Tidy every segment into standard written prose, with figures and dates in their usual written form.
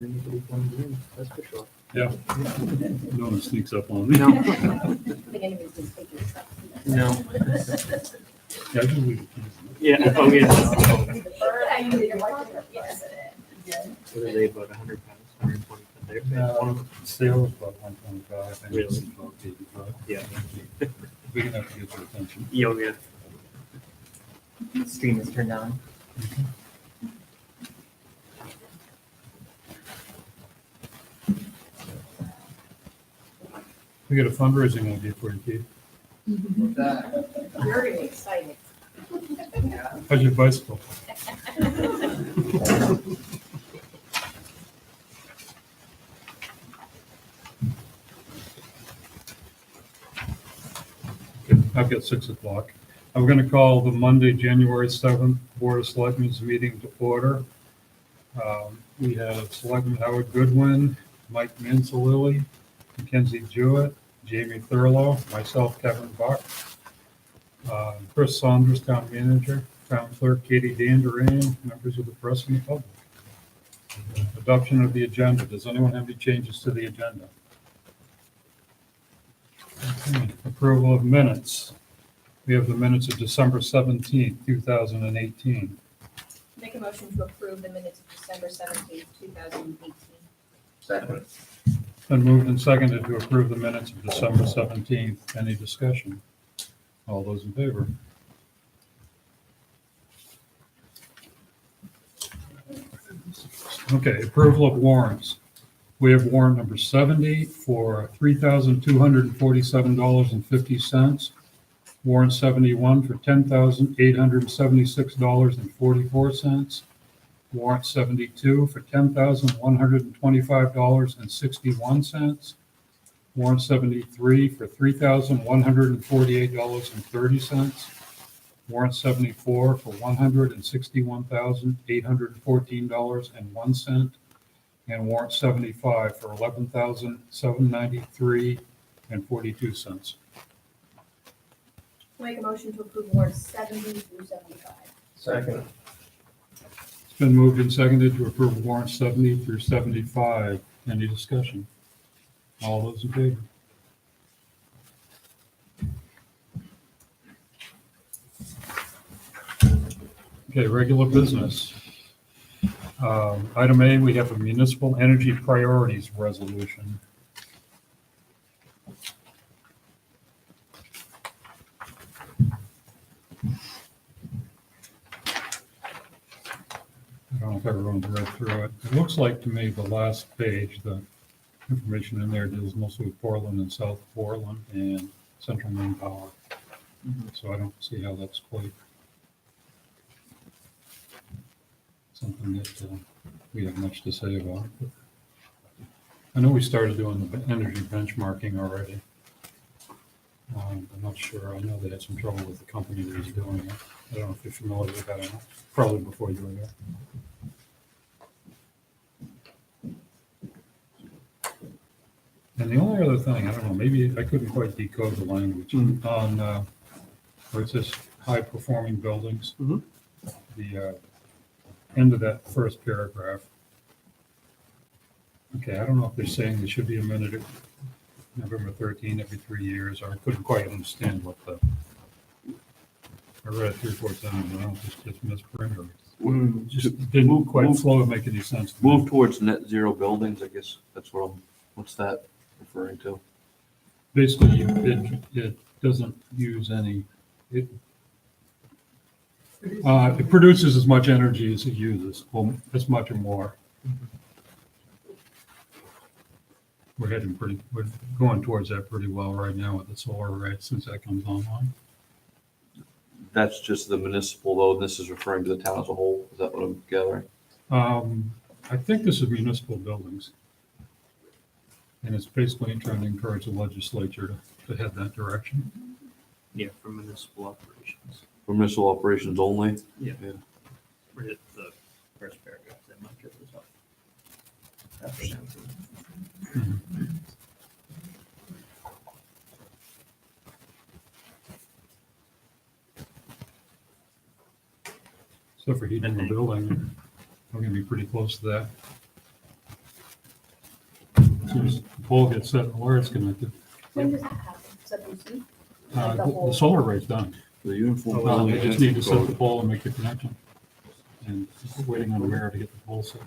Anybody comes in, that's for sure. Yeah. No one sneaks up on me. No. I think anybody's just taking stuff. No. Yeah, I just leave it. Yeah, oh, yeah. The bird, I usually don't like it. Yes. What are they, about 100 pounds, 120 pounds? They're one of them. Sale is about 125. and it's Really? about 85. Yeah. Big enough to get your attention. Yo, yeah. Stream is turned on. We got a fundraising idea for you, Keith. You're gonna be excited. How's your bicycle? I've got 6 o'clock. I'm going to call the Monday, January 7th Board of Selectmen's meeting to order. We have Selectman Howard Goodwin, Mike Manzalili, Mackenzie Jewett, Jamie Thurlow, myself, Kevin Buck, Chris Saunders, Town Manager, Town Clerk Katie Danderain, members of the press and the public. Adoption of the agenda. Does anyone have any changes to the agenda? Okay. Approval of minutes. We have the minutes of December 17th, 2018. Make a motion to approve the minutes of December 17th, 2018. Second. Been moved and seconded to approve the minutes of December 17th. Any discussion? All those in favor? Okay, approval of warrants. We have warrant number 70 for $3,247.50. Warrant 71 for $10,876.44. Warrant 72 for $10,125.61. Warrant 73 for $3,148.30. Warrant 74 for $161,814.01. And warrant 75 for $11,793.42. Make a motion to approve warrants 70 through 75. Second. It's been moved and seconded to approve warrants 70 through 75. Any discussion? All those in favor? Okay, regular business. Item A, we have a municipal energy priorities resolution. I don't know if everyone's read through it. It looks like to me the last page, the information in there deals mostly with Portland and South Portland and Central Maine Power. So I don't see how that's quite something that we have much to say about. But I know we started doing the energy benchmarking already. I'm not sure. I know they had some trouble with the company that was doing it. I don't know if you're familiar with that or not. Probably before you were there. And the only other thing, I don't know, maybe I couldn't quite decode the language on where it says high-performing buildings. Mhm. The end of that first paragraph. Okay, I don't know if they're saying they should be amended November 13 every 3 years, or I couldn't quite understand what I read it 3 or 4 times, and I don't know if it's just misprint or just didn't quite flow and make any sense. to me. Move towards net zero buildings, I guess that's what what's that referring to? Basically, it doesn't use any, it produces as much energy as it uses, well, as much or more. We're going towards that pretty well right now with the solar array since that comes online. That's just the municipal though, and this is referring to the town as a whole, is that what I'm gathering? I think this is municipal buildings. And it's basically trying to encourage the legislature to head that direction. Yeah, for municipal operations. For municipal operations only? Yeah. Yeah. Read it, the first paragraph, that might get this up. After 17. So for heating the building, we're gonna be pretty close to that. As soon as the pole gets set and the wire's connected, When does that happen? 7C? the solar array's done. The uniform. Well, they building just need to set the code. pole and make the connection. And waiting on the wire to get the pole set.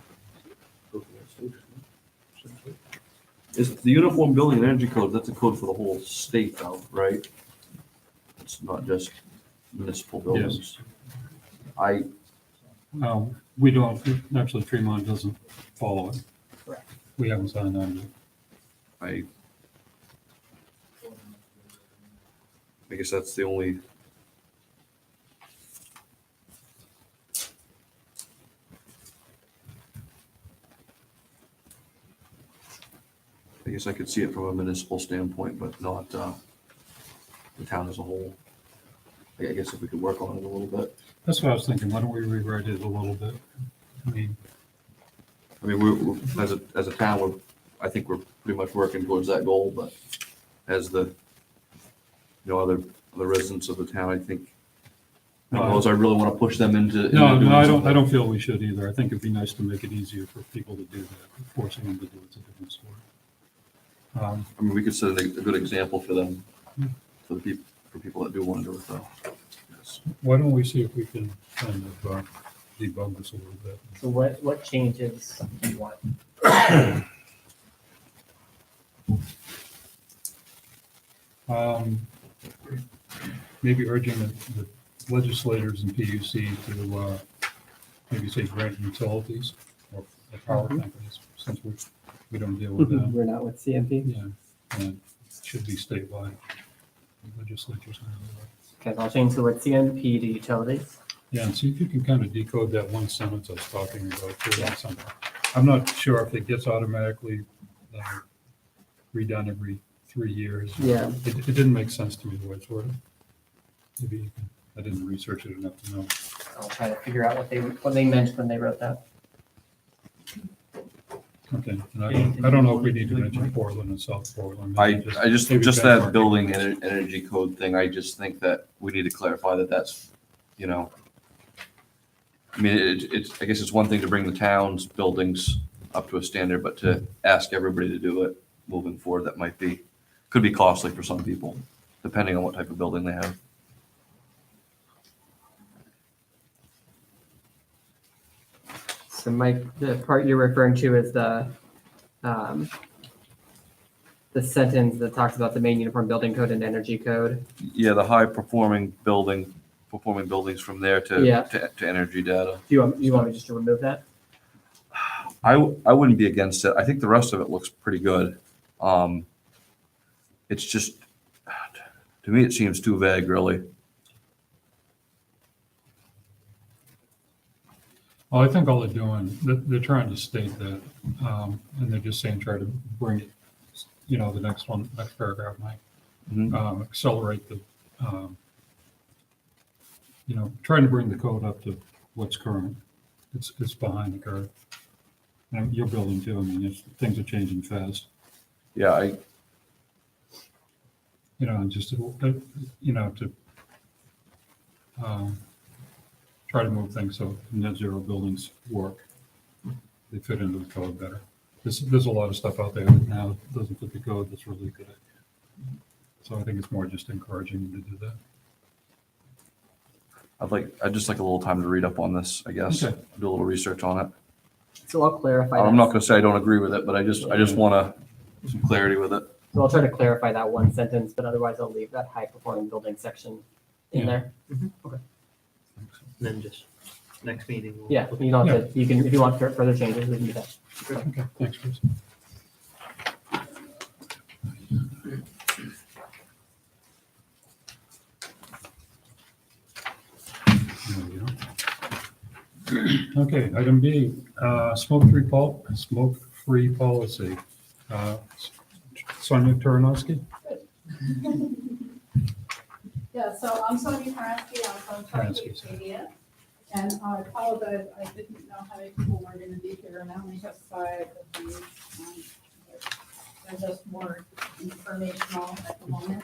Is the uniform building and energy code, that's a code for the whole state though, right? It's not just municipal buildings. I, We don't, actually Tremont doesn't follow it. Correct. We haven't signed on yet. I guess that's the only. I guess I could see it from a municipal standpoint, but not, the town as a whole. I guess if we could work on it a little bit. That's what I was thinking. Why don't we rewrite it a little bit? I mean, We're, as a town, I think we're pretty much working towards that goal, but as the, other residents of the town, I think, I don't know if I really want to push them into. no, into doing I something. don't feel we should either. I think it'd be nice to make it easier for people to do that. Forcing them to do it's a different story. We could set a good example for them, for people that do want to do it though. Yes. Why don't we see if we can kind of debug this a little bit? So what changes do you want? Maybe urging the legislators and PUC to maybe say grant utilities or power companies, since we don't deal with them. We're not with CMP. Yeah, and it should be statewide. Legislatures. Okay, so I'll change the word CMP to utilities. Yeah, and see if you can kind of decode that one sentence I was talking about too, Yeah. somehow. I'm not sure if it gets automatically redone every 3 years. Yeah. It didn't make sense to me the way it's worded. Maybe you can, I didn't research it enough to know. I'll try to figure out what they meant when they wrote that. Okay, and I don't know if we need to mention Portland and South Portland. I Maybe just maybe that benchmark. building and energy code thing, I just think that we need to clarify that that's, I mean, I guess it's one thing to bring the town's buildings up to a standard, but to ask everybody to do it moving forward, that could be costly for some people, depending on what type of building they have. So Mike, the part you're referring to is the sentence that talks about the main uniform building code and energy code. Yeah, the high performing buildings from there Yeah. to energy data. Do you want me just to remove that? I wouldn't be against it. I think the rest of it looks pretty good. It's just, to me, it seems too vague, really. Well, I think all they're doing, they're trying to state that, and they're just saying, try to bring it, the next paragraph, Mike. Mhm. Accelerate the, trying to bring the code up to what's current. It's behind the curve. And you're building too, I mean, things are changing fast, Yeah, and just, to try to move things so net zero buildings work. They fit into the code better. There's a lot of stuff out there that now doesn't fit the code that's really good. So I think it's more just encouraging them to do that. I'd just like a little time to read up on this, I guess, Okay. do a little research on it. So I'll clarify. I'm that. not gonna say I don't agree with it, but I just want some clarity with it. So I'll try to clarify that one sentence, but otherwise I'll leave that high performing building section in Yeah. there. Then just next meeting. we'll Yeah, look you don't have to, you can, if you want further changes, we can do that. Okay, thanks, Chris. There we go. Okay, item B, smoke-free policy. Sonia Turanowski? Yeah, so I'm Sonia Paransky, I'm from Target Paransky, sorry. Media. And I apologize, I didn't know how many people were gonna be here, and I only have 5 of these. They're just more informational at the moment.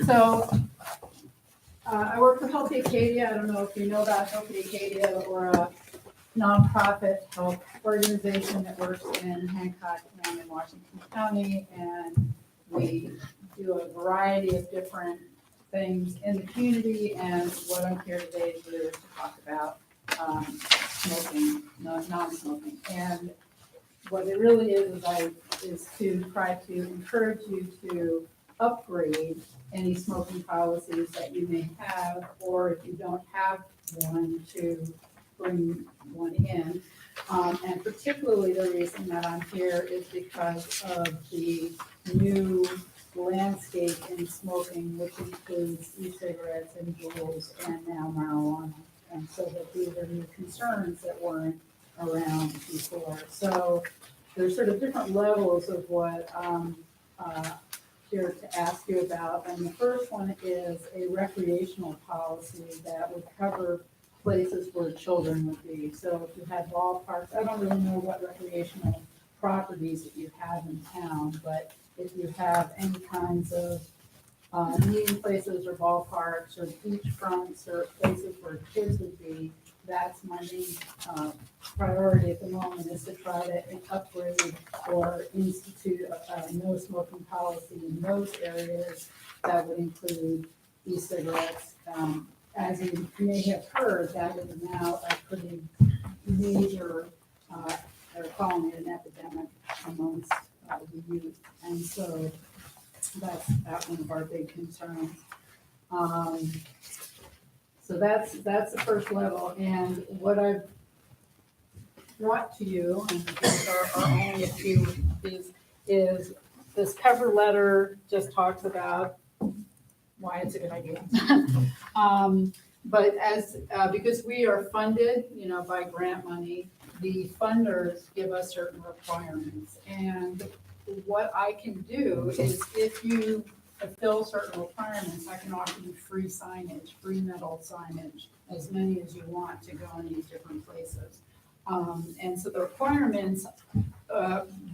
So, I work for Healthy Acadia, I don't know if you know about Healthy Acadia or nonprofit health organization that works in Hancock and in Washington County, and we do a variety of different things in the community, and what I'm here today to do is to talk about smoking, non-smoking. And what it really is to try to encourage you to upgrade any smoking policies that you may have, or if you don't have one, to bring one in. And particularly the reason that I'm here is because of the new landscape in smoking, which includes e-cigarettes and Juuls and now marijuana. And so that these are new concerns that weren't around before. So there's sort of different levels of what I'm here to ask you about. And the first one is a recreational policy that would cover places where children would be. So if you had ballparks, I don't really know what recreational properties that you have in town, but if you have any kinds of meeting places or ballparks or beachfronts or places where kids would be, that's my main priority at the moment, is to try to upgrade or institute a no smoking policy in those areas that would include e-cigarettes. As you may have heard, that is now a pretty major, they're calling it an epidemic amongst the youth. And so that's one of our big concerns. So that's the first level. And what I've brought to you, and these are only a few, is this cover letter just talks about why it's a good idea. But because we are funded, by grant money, the funders give us certain requirements. And what I can do is, if you fulfill certain requirements, I can offer you free signage, free metal signage, as many as you want to go in these different places. And so the requirements,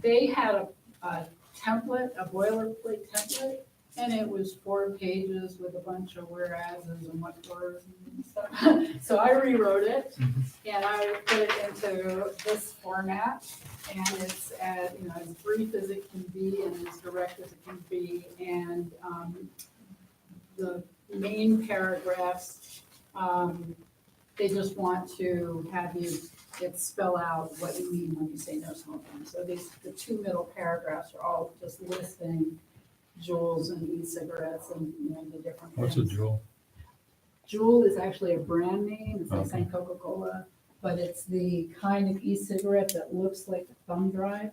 they had a template, a boilerplate template, and it was 4 pages with a bunch of whereases and what were and stuff. So I rewrote it and I put it into this format, and it's as brief as it can be and as direct as it can be. And the main paragraphs, they just want to have you spell out what you mean when you say no smoking. So the 2 middle paragraphs are all just listing Juuls and e-cigarettes and the different things. What's a Juul? Juul is actually a brand name. It's like Okay. saying Coca-Cola, but it's the kind of e-cigarette that looks like a thumb drive.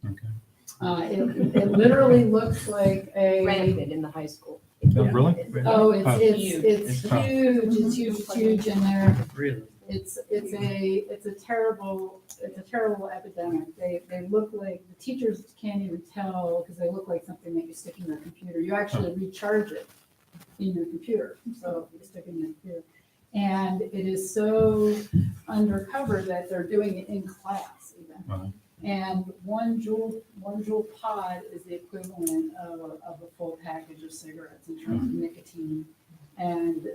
Okay. It literally looks like a. Rented in the high school. Oh, really? Oh, Huh. it's huge. It's huge in there. Really? It's a terrible epidemic. They look like, the teachers can't even tell because they look like something that you stick in your computer. You actually recharge it in your computer, so you stick it in your computer. And it is so undercover that they're doing it in class even. Wow. And one Juul pod is the equivalent of a full package of cigarettes in terms of nicotine. And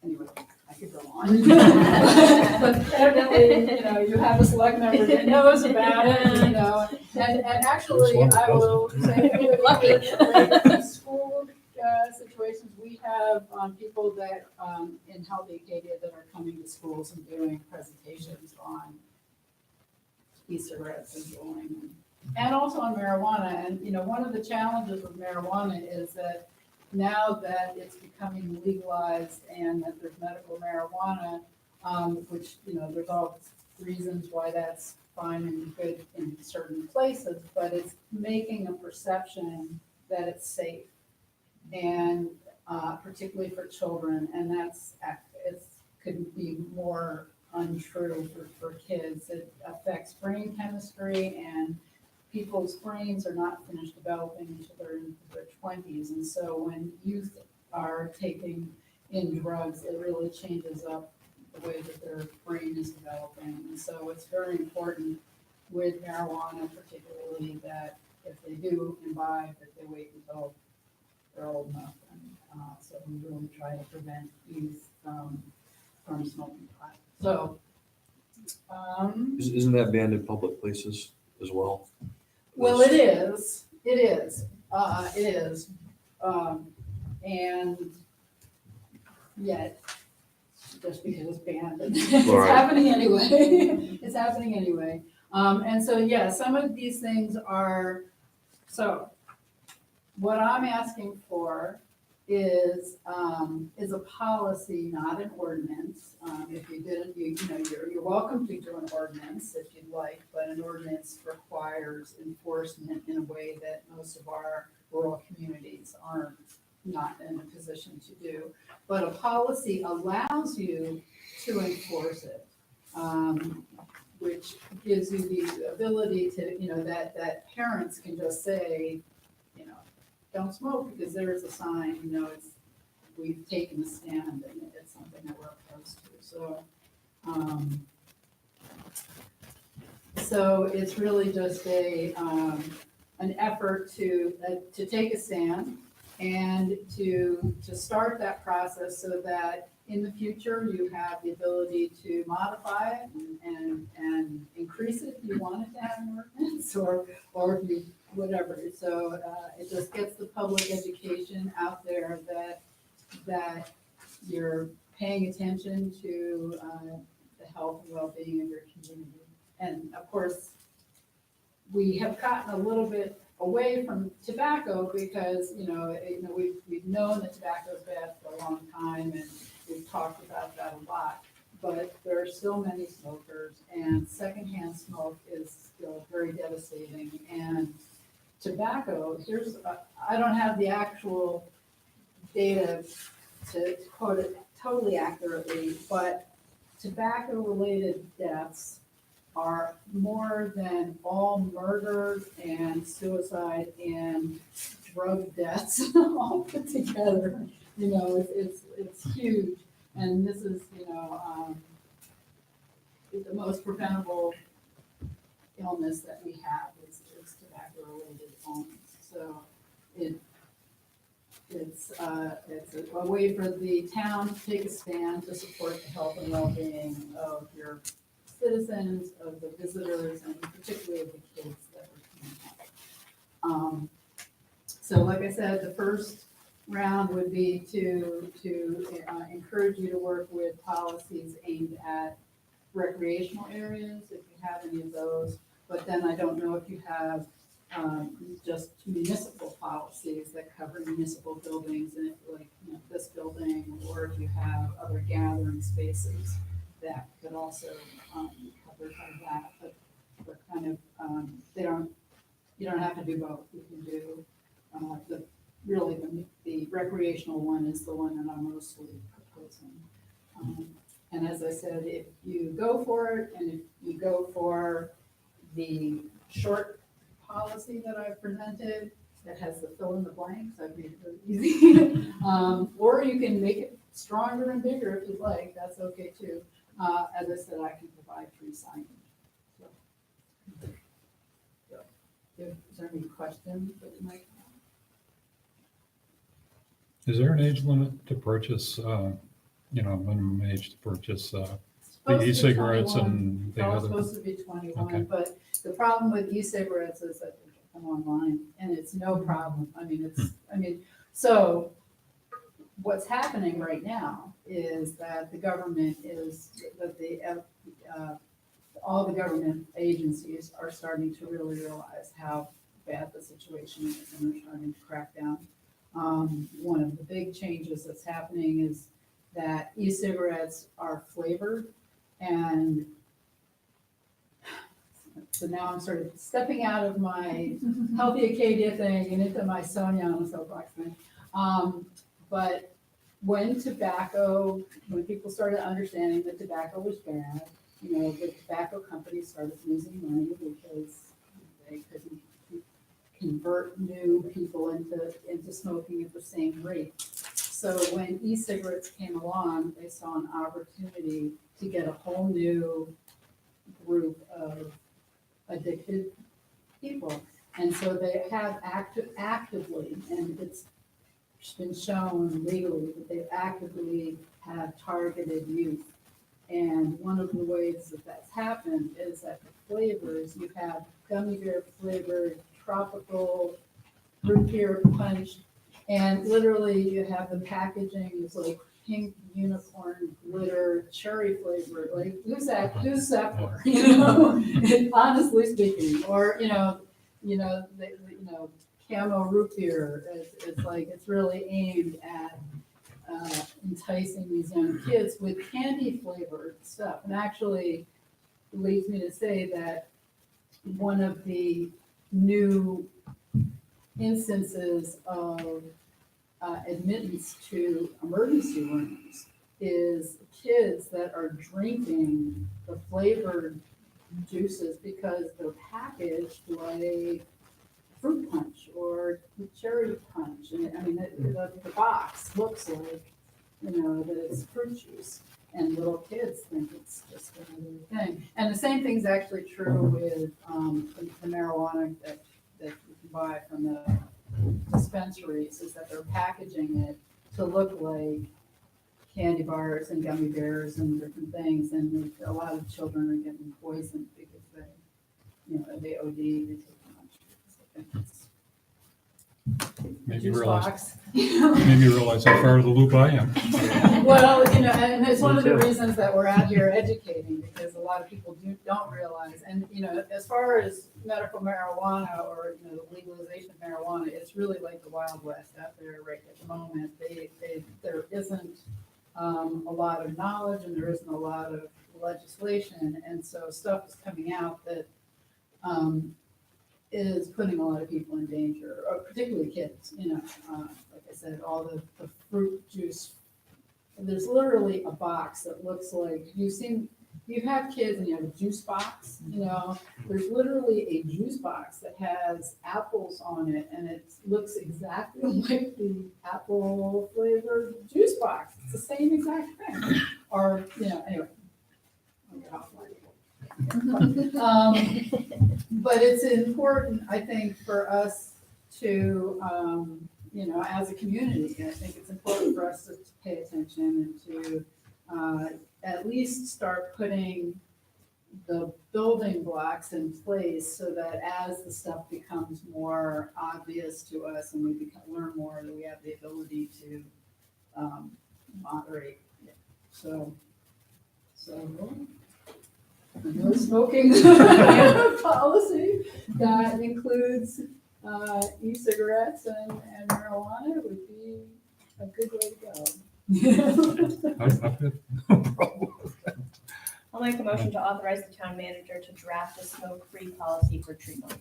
anyway, I could go on. But evidently, you have a select member that knows about it, and actually, I will say, in school situations, we have people that, in Healthy Acadia, that are coming to schools and doing presentations on e-cigarettes and juuling, and also on marijuana. And, one of the challenges with marijuana is that now that it's becoming legalized and that there's medical marijuana, which, there's all reasons why that's fine and good in certain places, but it's making a perception that it's safe, and particularly for children, and it could be more untrue for kids. It affects brain chemistry, and people's brains are not finished developing until they're in their 20s. And so when youth are taking in drugs, it really changes up the way that their brain is developing. And so it's very important with marijuana, particularly, that if they do imbibe, that they wait until they're old enough. And so we really try to prevent youth from from smoking pot. So, Isn't that banned in public places as well? well, it is, it is, it is. And yet, just because it's banned, it's Right. happening anyway. It's happening anyway. And so, yeah, some of these things are, so what I'm asking for is a policy, not an ordinance. If you didn't, you know, you're welcome to do an ordinance if you'd like, but an ordinance requires enforcement in a way that most of our rural communities aren't not in a position to do. But a policy allows you to enforce it, which gives you the ability to, you know, that parents can just say, you know, don't smoke because there's a sign, you know, it's, we've taken a stand and it's something that we're opposed to. So it's really just an effort to take a stand and to start that process so that in the future you have the ability to modify it and increase it if you wanted to have an ordinance or if you whatever. So it just gets the public education out there that you're paying attention to the health and well-being of your community. And of course, we have gotten a little bit away from tobacco because, we've known that tobacco is bad for a long time and we've talked about that a lot. But there are still many smokers and secondhand smoke is still very devastating. And tobacco, I don't have the actual data to quote it totally accurately, but tobacco-related deaths are more than all murders and suicide and drug deaths all put together. It's huge. And this is, the most preventable illness that we have is tobacco-related illness. So it's a way for the town to take a stand to support the health and well-being of your citizens, of the visitors, and particularly of the kids that we're coming up. So like I said, the first round would be to encourage you to work with policies aimed at recreational areas, if you have any of those. But then I don't know if you have just municipal policies that cover municipal buildings and this building, or if you have other gathering spaces that could also be covered by that. But they're kind of, you don't have to do both. You can do the recreational one is the one that I'm mostly proposing. And as I said, if you go for it and if you go for the short policy that I've presented that has the fill in the blanks, I've made it really easy. Or you can make it stronger and bigger if you'd like, that's okay too. As I said, I can provide free signage. So, is there any questions that you might have? Is there an age limit to purchase, minimum age to purchase the Supposed to be e-cigarettes 21. and It's the all other? supposed to be 21, Okay. but the problem with e-cigarettes is that they come online and it's no problem. So what's happening right now is that all the government agencies are starting to really realize how bad the situation is and they're starting to crack down. One of the big changes that's happening is that e-cigarettes are flavored, and so now I'm sort of stepping out of my Healthy Acadia thing and into my Sonia on the soapbox thing. But when people started understanding that tobacco was bad, the tobacco companies started losing money because they couldn't convert new people into smoking at the same rate. So when e-cigarettes came along, they saw an opportunity to get a whole new group of addicted people. And so they have actively, and it's been shown legally that they actively have targeted youth. And one of the ways that that's happened is that the flavors, you have gummy bear flavored, tropical, root beer punch, and literally you have the packaging is like pink unicorn glitter, cherry flavored, like who's that for? You know, honestly speaking, or camo root beer. It's like it's really aimed at enticing these young kids with candy flavored stuff. And actually leads me to say that one of the new instances of admittance to emergency rooms is kids that are drinking the flavored juices because they're packaged like fruit punch or cherry punch. And I mean, the box looks like, that it's fruit juice. And little kids think it's just another thing. And the same thing's actually true with the marijuana that you can buy from the dispensaries, is that they're packaging it to look like candy bars and gummy bears and different things. And a lot of children are getting poisoned because they OD, they take too much. Maybe Juice realize, box. maybe realize how far of the loop I am. Well, and it's one of the reasons that we're out here educating, because a lot of people don't realize. And, as far as medical marijuana or, the legalization of marijuana, it's really like the Wild West out there right at the moment. There isn't a lot of knowledge and there isn't a lot of legislation. And so stuff is coming out that is putting a lot of people in danger, or particularly kids, like I said, all the fruit juice. There's literally a box that looks like, you have kids and you have a juice box, there's literally a juice box that has apples on it and it looks exactly like the apple flavored juice box. It's the same exact thing. Or, anyway. I'll get off my but it's important, I think, for us to, as a community, I think it's important for us to pay attention and to at least start putting the building blocks in place so that as the stuff becomes more obvious to us and we learn more, that we have the ability to moderate it. So. No smoking policy that includes e-cigarettes and marijuana would be a good way to go. I've had no problem with that. I'll make a motion to authorize the town manager to draft a smoke-free policy for Tremont,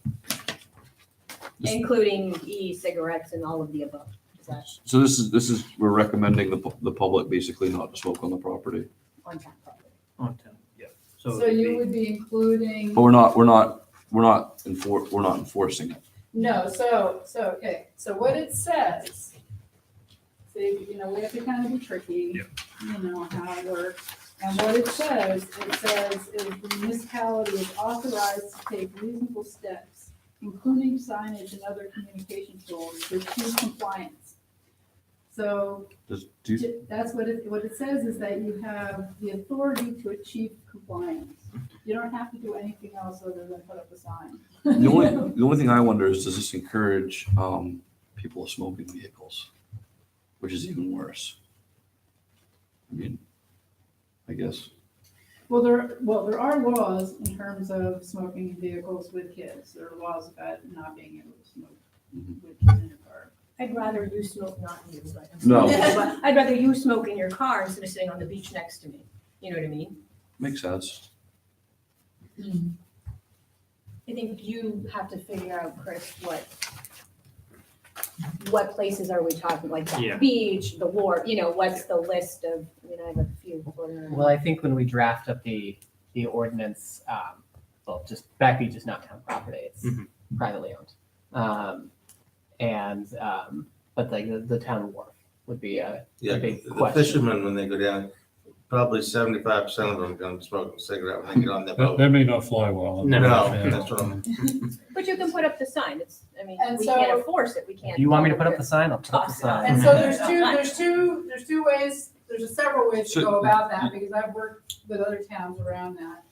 including e-cigarettes and all of the above. Is that So this is, we're recommending the public basically not to smoke on the property. on town property? On town, yeah. So it'd you be- would be including, But we're not enforcing it. no, so, okay, so what it says, see, we have to kind of be tricky, how it works. And what it says is the municipality is authorized to take reasonable steps, including signage and other communication tools to achieve compliance. So that's what it says, is that you have the authority to achieve compliance. You don't have to do anything else other than put up a sign. The only thing I wonder is, does this encourage people smoking vehicles, which is even worse? I mean, I guess. Well, there are laws in terms of smoking in vehicles with kids. There are laws about not being able to smoke with kids in your car. I'd rather you smoke, not you, but. No. But I'd rather you smoke in your car instead of sitting on the beach next to me. You know what I mean? Makes sense. I think you have to figure out, Chris, what places are we talking, like Yeah. the beach, the wharf, what's the list of, I have a few. Well, I think when we draft up the ordinance, just Back Beach is not town property, it's Mhm. privately owned. But like the town wharf would be a Yeah, big the question. fishermen, when they go down, probably 75% of them are gonna smoke a cigarette when they get on the That, boat. that may not fly well. No, Yeah. that's what I'm, But you can put up the sign. It's, I mean, And we so- can't enforce it. We can't. If you want me to tell put them up the sign, I'll put up the Toss it sign. And so there's two ways, there's several ways to So- go about that, because I've worked with other towns around that.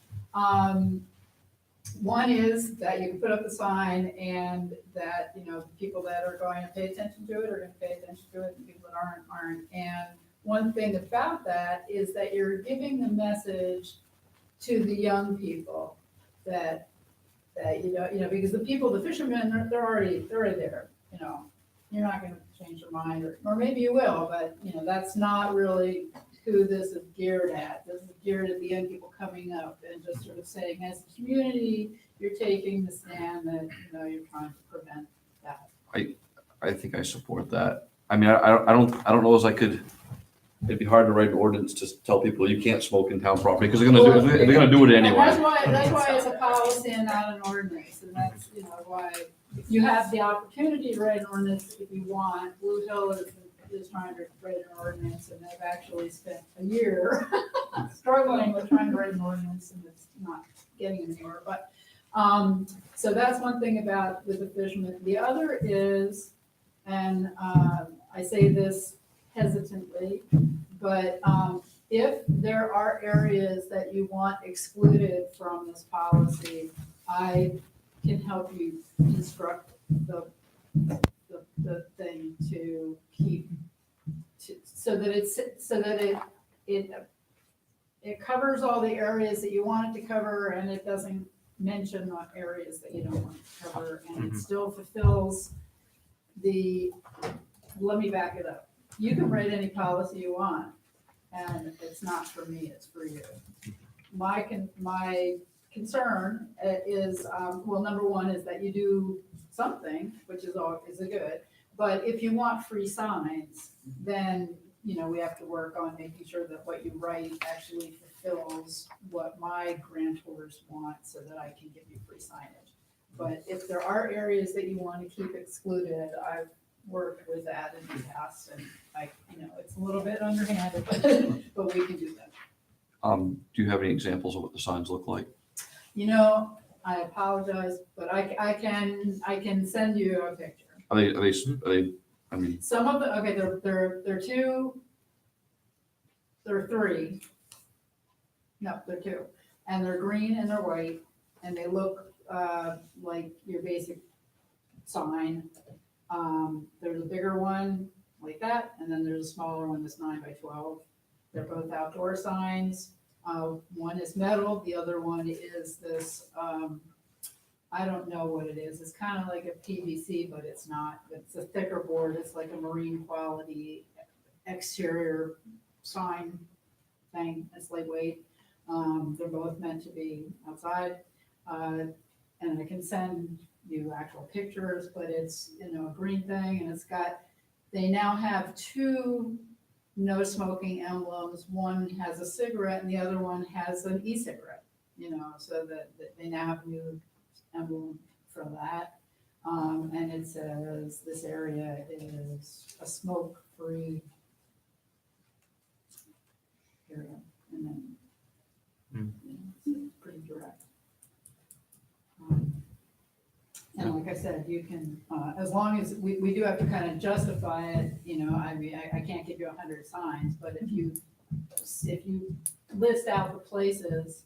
One is that you can put up the sign and that, you know, people that are going to pay attention to it are gonna pay attention to it, and people that aren't. And one thing about that is that you're giving the message to the young people that, you know, because the people, the fishermen, they're already there, you know. You're not gonna change their mind, or maybe you will, but, you know, that's not really who this is geared at. This is geared at the young people coming up and just sort of saying, as a community, you're taking the stand that, you know, you're trying to prevent that. I think I support that. I mean, I don't know as I could, it'd be hard to write an ordinance to tell people you can't smoke in town property, because they're gonna do it And anyway. that's why it's a policy and not an ordinance, and that's, you know, why you have the opportunity to write an ordinance if you want. Blue Hill is trying to write an ordinance, and they've actually spent a year struggling with trying to write an ordinance, and it's not getting anywhere, but, so that's one thing about with the fishermen. The other is, and, I say this hesitantly, but, if there are areas that you want excluded from this policy, I can help you instruct the thing to keep, so that it covers all the areas that you want it to cover, and it doesn't mention what areas that you don't want to cover, and it still fulfills let me back it up. You can write any policy you want, and it's not for me, it's for you. My concern is, well, number one is that you do something, which is a good, but if you want free signs, then, you know, we have to work on making sure that what you write actually fulfills what my grantors want, so that I can give you free signage. But if there are areas that you want to keep excluded, I've worked with that in the past, and you know, it's a little bit underhanded, but we can do that. Do you have any examples of what the signs look like? You know, I apologize, but I can send you a picture. Are they, I mean, Some of the, okay, they're two, they're three. No, they're two, and they're green and they're white, and they look, like your basic sign. There's a bigger one like that, and then there's a smaller one that's 9x12. They're both outdoor signs. One is metal, the other one is this, I don't know what it is. It's kind of like a PVC, but it's not. It's a thicker board. It's like a marine quality exterior sign thing. It's lightweight. They're both meant to be outside. And I can send you actual pictures, but it's, you know, a green thing, and they now have two no smoking emblems. One has a cigarette and the other one has an e-cigarette, you know, so that they now have a new emblem for that. And it says this area is a smoke-free area, and then, you know, it's pretty direct. And like I said, you can, as long as, we do have to kind of justify it, you know, I mean, I can't give you 100 signs, but if you list out the places,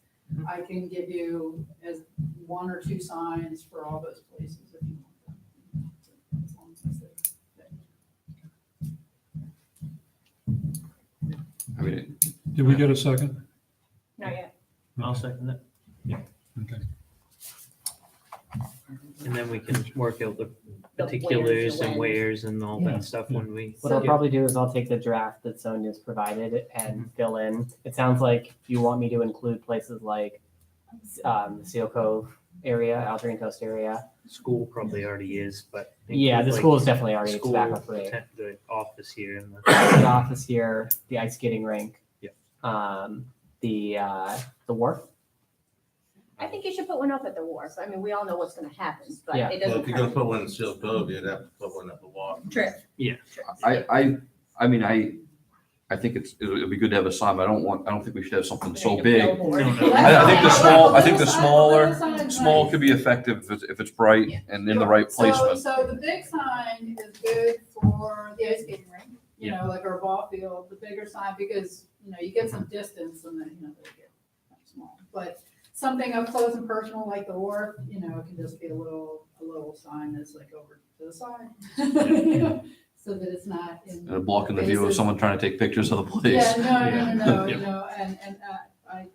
I can give you as 1 or 2 signs for all those places if you want them. As long as they're- I mean, Did we get a second? Not yet. I'll second it. Okay. And then we can work out the The particulars and where's wheres and all that stuff when we. What I'll get- probably do is I'll take the draft that Sonia's provided and fill in. It sounds like you want me to include places like the Seal Cove area, Algerine Coast area. School probably already is, but. Yeah, the like school is definitely already school, tobacco free. The office here and the. The office here, the ice skating rink. Yeah. The wharf. I think you should put one up at the wharf. I mean, we all know what's gonna happen, but Yeah. it well, doesn't if you're gonna hurt. put one in Seal Cove, you'd have to put one up the walk. True. Yeah. I mean, I I think it'd be good to have a sign, but I don't think we should have something so Like a big. billboard. I think the small, I think the Little smaller, sign's small nice. could be effective if it's bright Yeah. and in the right placement. So the big sign is good for The the ice skating rink. you know, like our ball field, the bigger sign, because, you know, you get some distance and then, you know, they get kind of small. But something up close and personal like the wharf, you know, it can just be a little sign that's like over to the side. You know, so that it's not in. And blocking the view of faces. someone trying to take pictures of the place. Yeah, no, Yeah. you know, and I'm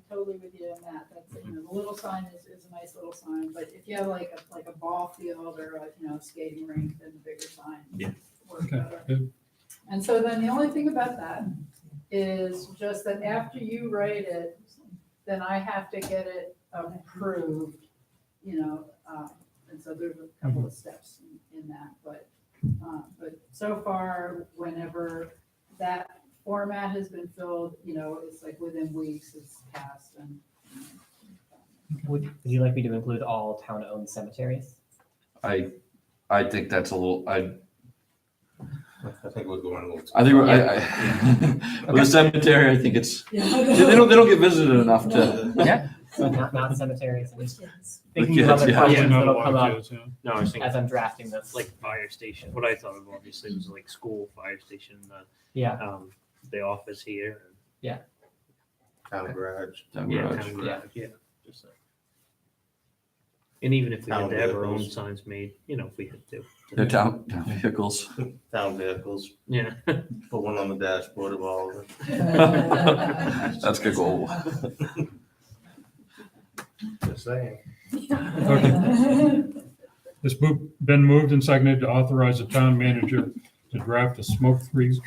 totally with you on that. That's, you know, the little sign is a nice little sign, but if you have like a ball field or a, you know, skating rink, then the bigger sign. Yeah. Works Okay, better. good. And so then the only thing about that is just that after you write it, then I have to get it approved, you know, and so there's a couple of steps in that, but so far, whenever that format has been filled, you know, it's like within weeks it's passed and. Would you like me to include all town-owned cemeteries? I think that's a little, I think we're going a little. I think with a cemetery, I think it's, they don't get visited enough to. Yeah. So not cemeteries, I'm just thinking kids, of other yeah. Probably questions not a that'll lot come of up kids, yeah. No, I was thinking as I'm drafting this. like fire station. What I thought of obviously was like school, fire station, Yeah, the office here. Town garage. Town Yeah, garage. town garage, yeah. Just like- And even if we had Town to have our own vehicles. signs made, you know, if we had to. They're town vehicles. Town vehicles, Yeah. put one on the dashboard of all of it. That's good goal. Just saying. It's been moved and seconded to authorize the town manager to draft a smoke-free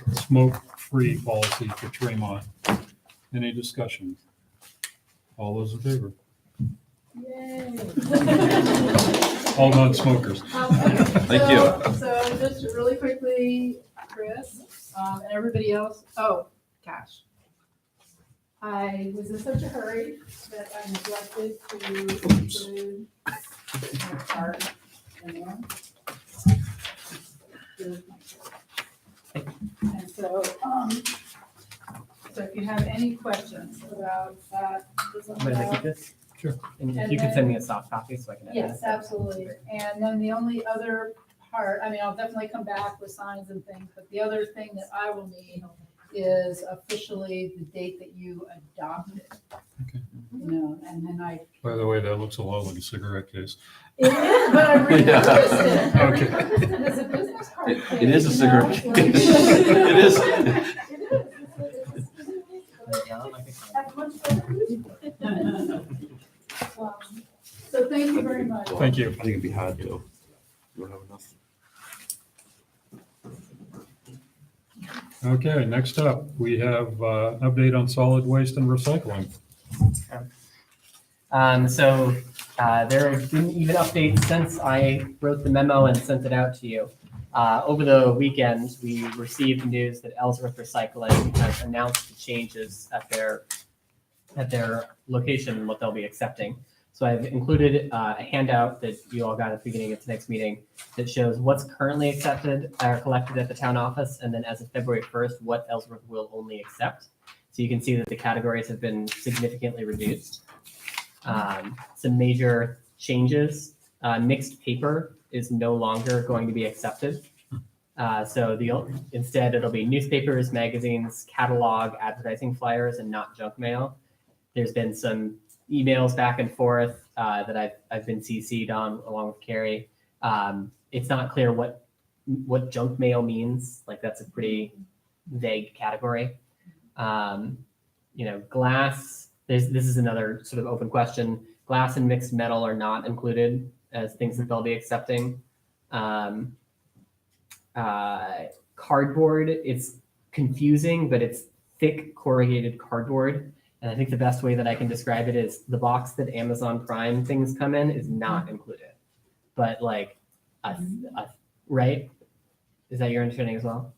policy for Tremont. Any discussion? All those in favor? Yay. All non-smokers. Thank you. So just really quickly, Chris, and everybody else, oh, gosh. I was in such a hurry that I neglected to include my card in there. Here's my card. And so if you have any questions about that. I'm gonna keep this. Sure. And if And you could then- send me a soft copy so I can. edit Yes, it. absolutely. And then the only other part, I mean, I'll definitely come back with signs and things, but the other thing that I will need is officially the date that you adopted. Okay. You know, and then By the way, that looks a lot like a cigarette case. it is, but I repurposed it. I Okay. repurposed it as a business card. It is a case, you know, cigarette like- case. It is. Yeah, I like it. That's much better. So thank you very much. Thank you. I think it'd be hard to. We don't have enough. Okay, next up, we have update on solid waste and recycling. There have been even updates since I wrote the memo and sent it out to you. Over the weekend, we received news that Ellsworth Recycling has announced the changes at their location and what they'll be accepting. So I've included a handout that you all got at the beginning of tonight's meeting that shows what's currently accepted or collected at the town office, and then as of February 1st, what Ellsworth will only accept. So you can see that the categories have been significantly reduced. Some major changes. Mixed paper is no longer going to be accepted. Instead, it'll be newspapers, magazines, catalog, advertising flyers, and not junk mail. There's been some emails back and forth that I've been CC'd on along with Carrie. It's not clear what junk mail means. Like that's a pretty vague category. Glass. This is another sort of open question. Glass and mixed metal are not included as things that they'll be accepting. Cardboard, it's confusing, but it's thick corrugated cardboard. And I think the best way that I can describe it is the box that Amazon Prime things come in is not included. But right? Is that your understanding as well?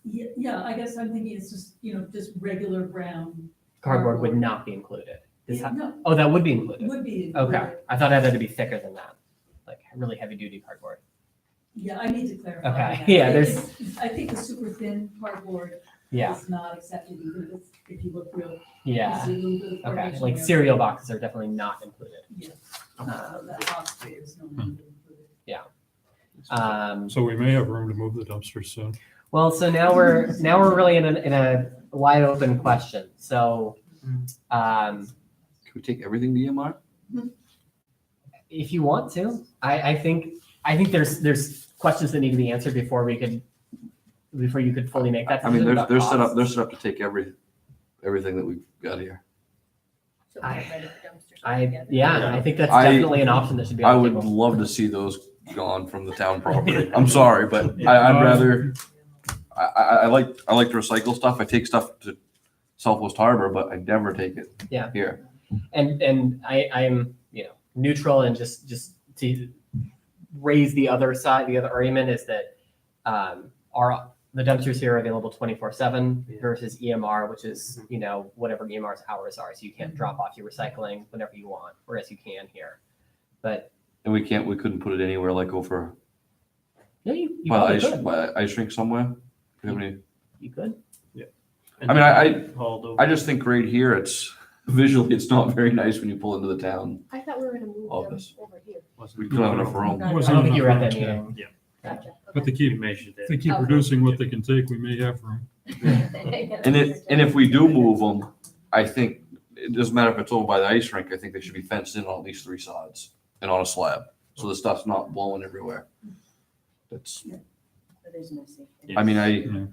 Yeah, I guess I'm thinking it's just, just regular brown. Cardboard would not be included. No, Oh, that would be included. would be. Okay, I thought it had to be thicker than that, like really heavy duty cardboard. Yeah, I need to clarify. Okay, that. yeah, I think the super thin cardboard Yeah, It's not accepted even if you look real. yeah. see a little bit of Okay, coordination like there. cereal boxes are definitely not included. Yeah. Um, That box is not included. So we may have room to move the dumpsters soon. Well, so now we're really in a wide open question. So, Can we take everything to EMR? if you want to, I think there's questions that need to be answered before you could fully make that I mean, decision. they're about set up, costs. they're set up to take everything that we've got here. So we're ready for dumpsters altogether. I think that's I- definitely an option that should be I on the would table. love to see those gone from the town property. I'm sorry, but I'd rather, I like to recycle stuff. I take stuff to Southwest Harbor, but I never take it Yeah. here. And I'm neutral and just to raise the other side, the other argument is that the dumpsters here are available 24/7 versus EMR, which is whatever EMR's hours are, so you can't drop off your recycling whenever you want, whereas you can here. But And we couldn't put it anywhere like over no, you by probably the could. by ice rink somewhere. Do you have any? You could. I mean, I Hauled over. I just think right here, it's visually, it's not very nice when you pull into the town. I thought we were gonna move them Office. over here. We don't have enough room. I Wasn't don't think you were at enough that room, meeting. Gotcha. But they We keep, measured if they it. keep Okay. reducing what they can take, we may have room. And if we do move them, I think it doesn't matter if it's over by the ice rink. I think they should be fenced in on at least 3 sides and on a slab, so the stuff's not blowing everywhere. That's, It is messy. I mean, Yeah.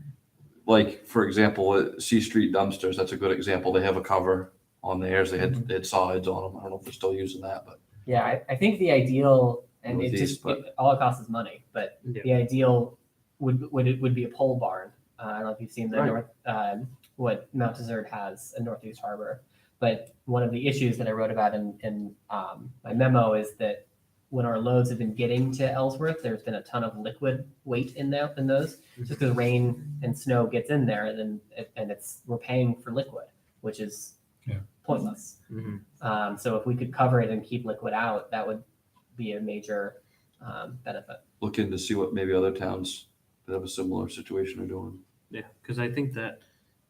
like, for example, C Street dumpsters, that's a good example. They have a cover on theirs. They had sides on them. I don't know if they're still using that, but Yeah, I think the ideal, and it Northeast, just but- all it costs is money, but Yeah. the ideal would be a pole barn. I don't know if you've seen the Right. what Mount Desert has in Northeast Harbor, but one of the issues that I wrote about in my memo is that when our loads have been getting to Ellsworth, there's been a ton of liquid weight in those, just because rain and snow gets in there, and we're paying for liquid, which is Yeah. pointless. Mhm. So if we could cover it and keep liquid out, that would be a major benefit. looking to see what maybe other towns that have a similar situation are doing. Yeah, because I think that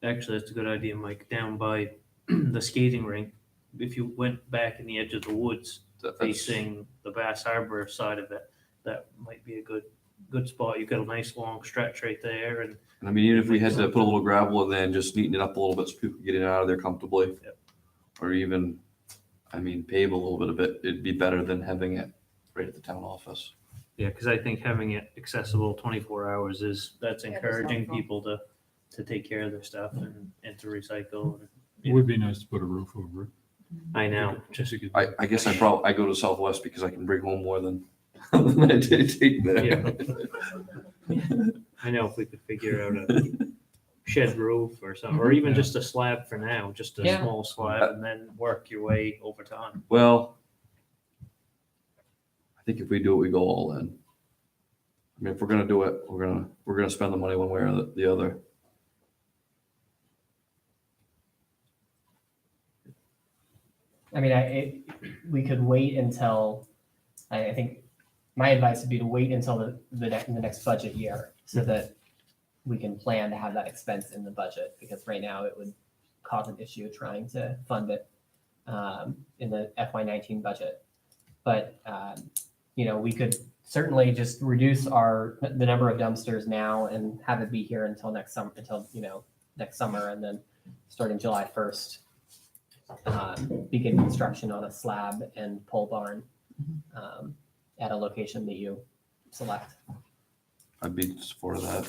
actually that's a good idea, Mike, down by the skating rink. If you went back in the edge of the woods That's- facing the Bass Harbor side of it, that might be a good spot. You've got a nice long stretch right there, and And I mean, even if we had to put a little gravel in there and just neaten it up a little bit so people could get in and out of there comfortably. Yep. Or even, I mean, pave a little bit of it, it'd be better than having it right at the town office. yeah, because I think having it accessible 24 hours that's Yeah, that's encouraging helpful. people to take care of their stuff and to recycle. It would be nice to put a roof over it. I know, Just to get- I guess I go to Southwest because I can bring home more than than I take there. Yeah. I know if we could figure out a shed roof or something, or even Yeah. just a slab for now, just a Yeah. small slab, and then work your way over time. Well, I think if we do it, we go all in. I mean, if we're gonna do it, we're gonna spend the money one way or the other. I mean, we could wait until, I think my advice would be to wait until the next budget year so that we can plan to have that expense in the budget, because right now it would cause an issue trying to fund it in the FY19 budget. But, we could certainly just reduce the number of dumpsters now and have it be here until next summer, and then starting July 1st, begin construction on a slab and pole barn at a location that you select. I'd be in support of that.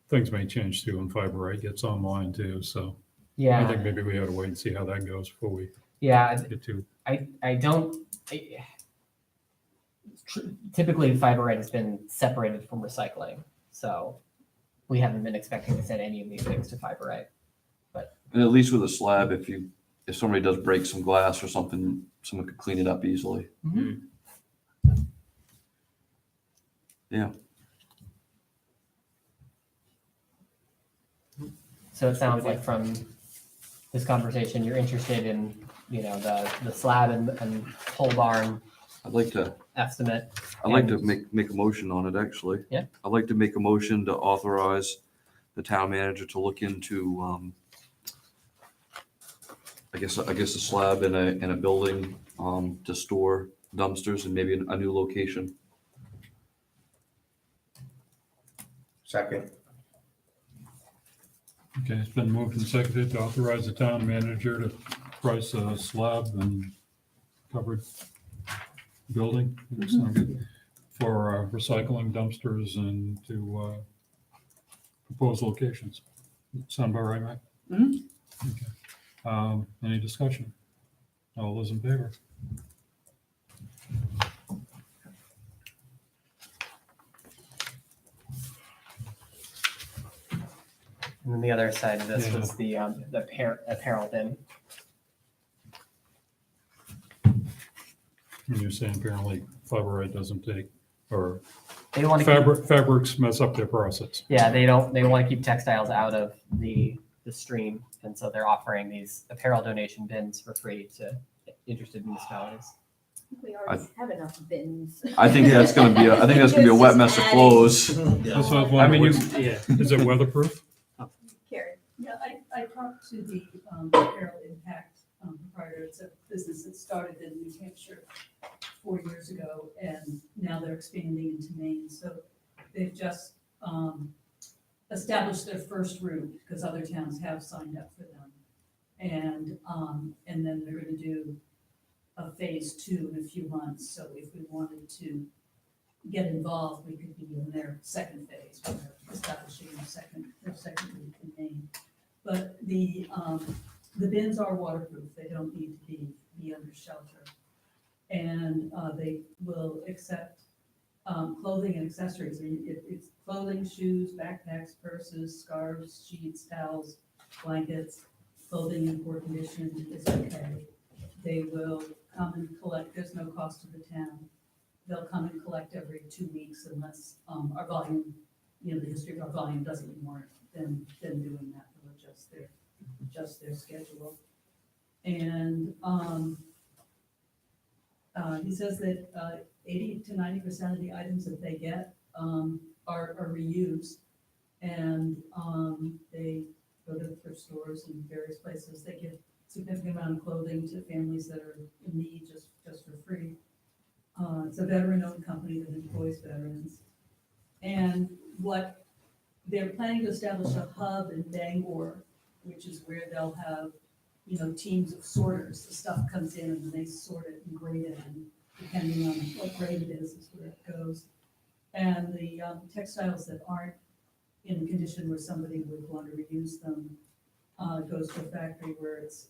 Things may change too when Fiberite gets online too, so I Yeah, think maybe we ought to wait and see how that goes before we yeah. get to. Typically, Fiberite has been separated from recycling, so we haven't been expecting to send any of these things to Fiberite. And at least with a slab, if somebody does break some glass or something, someone could clean it up easily. Yeah. So it sounds like from this conversation, you're interested in, the slab and pole barn I'd like to estimate. make a motion on it, actually. Yeah. I'd like to make a motion to authorize the town manager to look into, I guess a slab in a building, to store dumpsters and maybe a new location. Second. Okay, it's been moved and seconded to authorize the town manager to price a slab and covered building for recycling dumpsters and to propose locations. Sound about right, Mike? Mhm. Okay. Any discussion? All those in favor? And then the other side of this Yeah. was the apparel bin. And you're saying apparently Fiberite doesn't take, or They want to keep, fabrics mess up their process. yeah, they want to keep textiles out of the stream, and so they're offering these apparel donation bins for free to interested municipalities. We already have enough bins. I think that's gonna be I think that's gonna be a wet mess of clothes. That's what I was I mean, wondering, yeah. is it weatherproof? Karen, Yeah, I talked to the Apparel Impact proprietor. It's a business that started in New Hampshire 4 years ago, and now they're expanding into Maine. So they've just established their first route, because other towns have signed up for them. And then they're gonna do a phase 2 in a few months. So if we wanted to get involved, we could be in their second phase, where they're establishing their second route in Maine. But the bins are waterproof. They don't need to be under shelter. And they will accept clothing and accessories. I mean, it's clothing, shoes, backpacks, purses, scarves, sheets, towels, blankets, clothing in poor condition is okay. They will come and collect. There's no cost to the town. They'll come and collect every 2 weeks unless our volume, the history of our volume doesn't warrant them doing that. They'll adjust their schedule. And he says that 80 to 90% of the items that they get are reused, and they go to the thrift stores and various places. They give significant amount of clothing to families that are in need just for free. It's a veteran-owned company that employs veterans. And what they're planning to establish a hub in Bangor, which is where they'll have, teams of sorters. The stuff comes in and then they sort it and grade it, and depending on what grade it is where it goes. And the textiles that aren't in a condition where somebody would want to reuse them goes to a factory where it's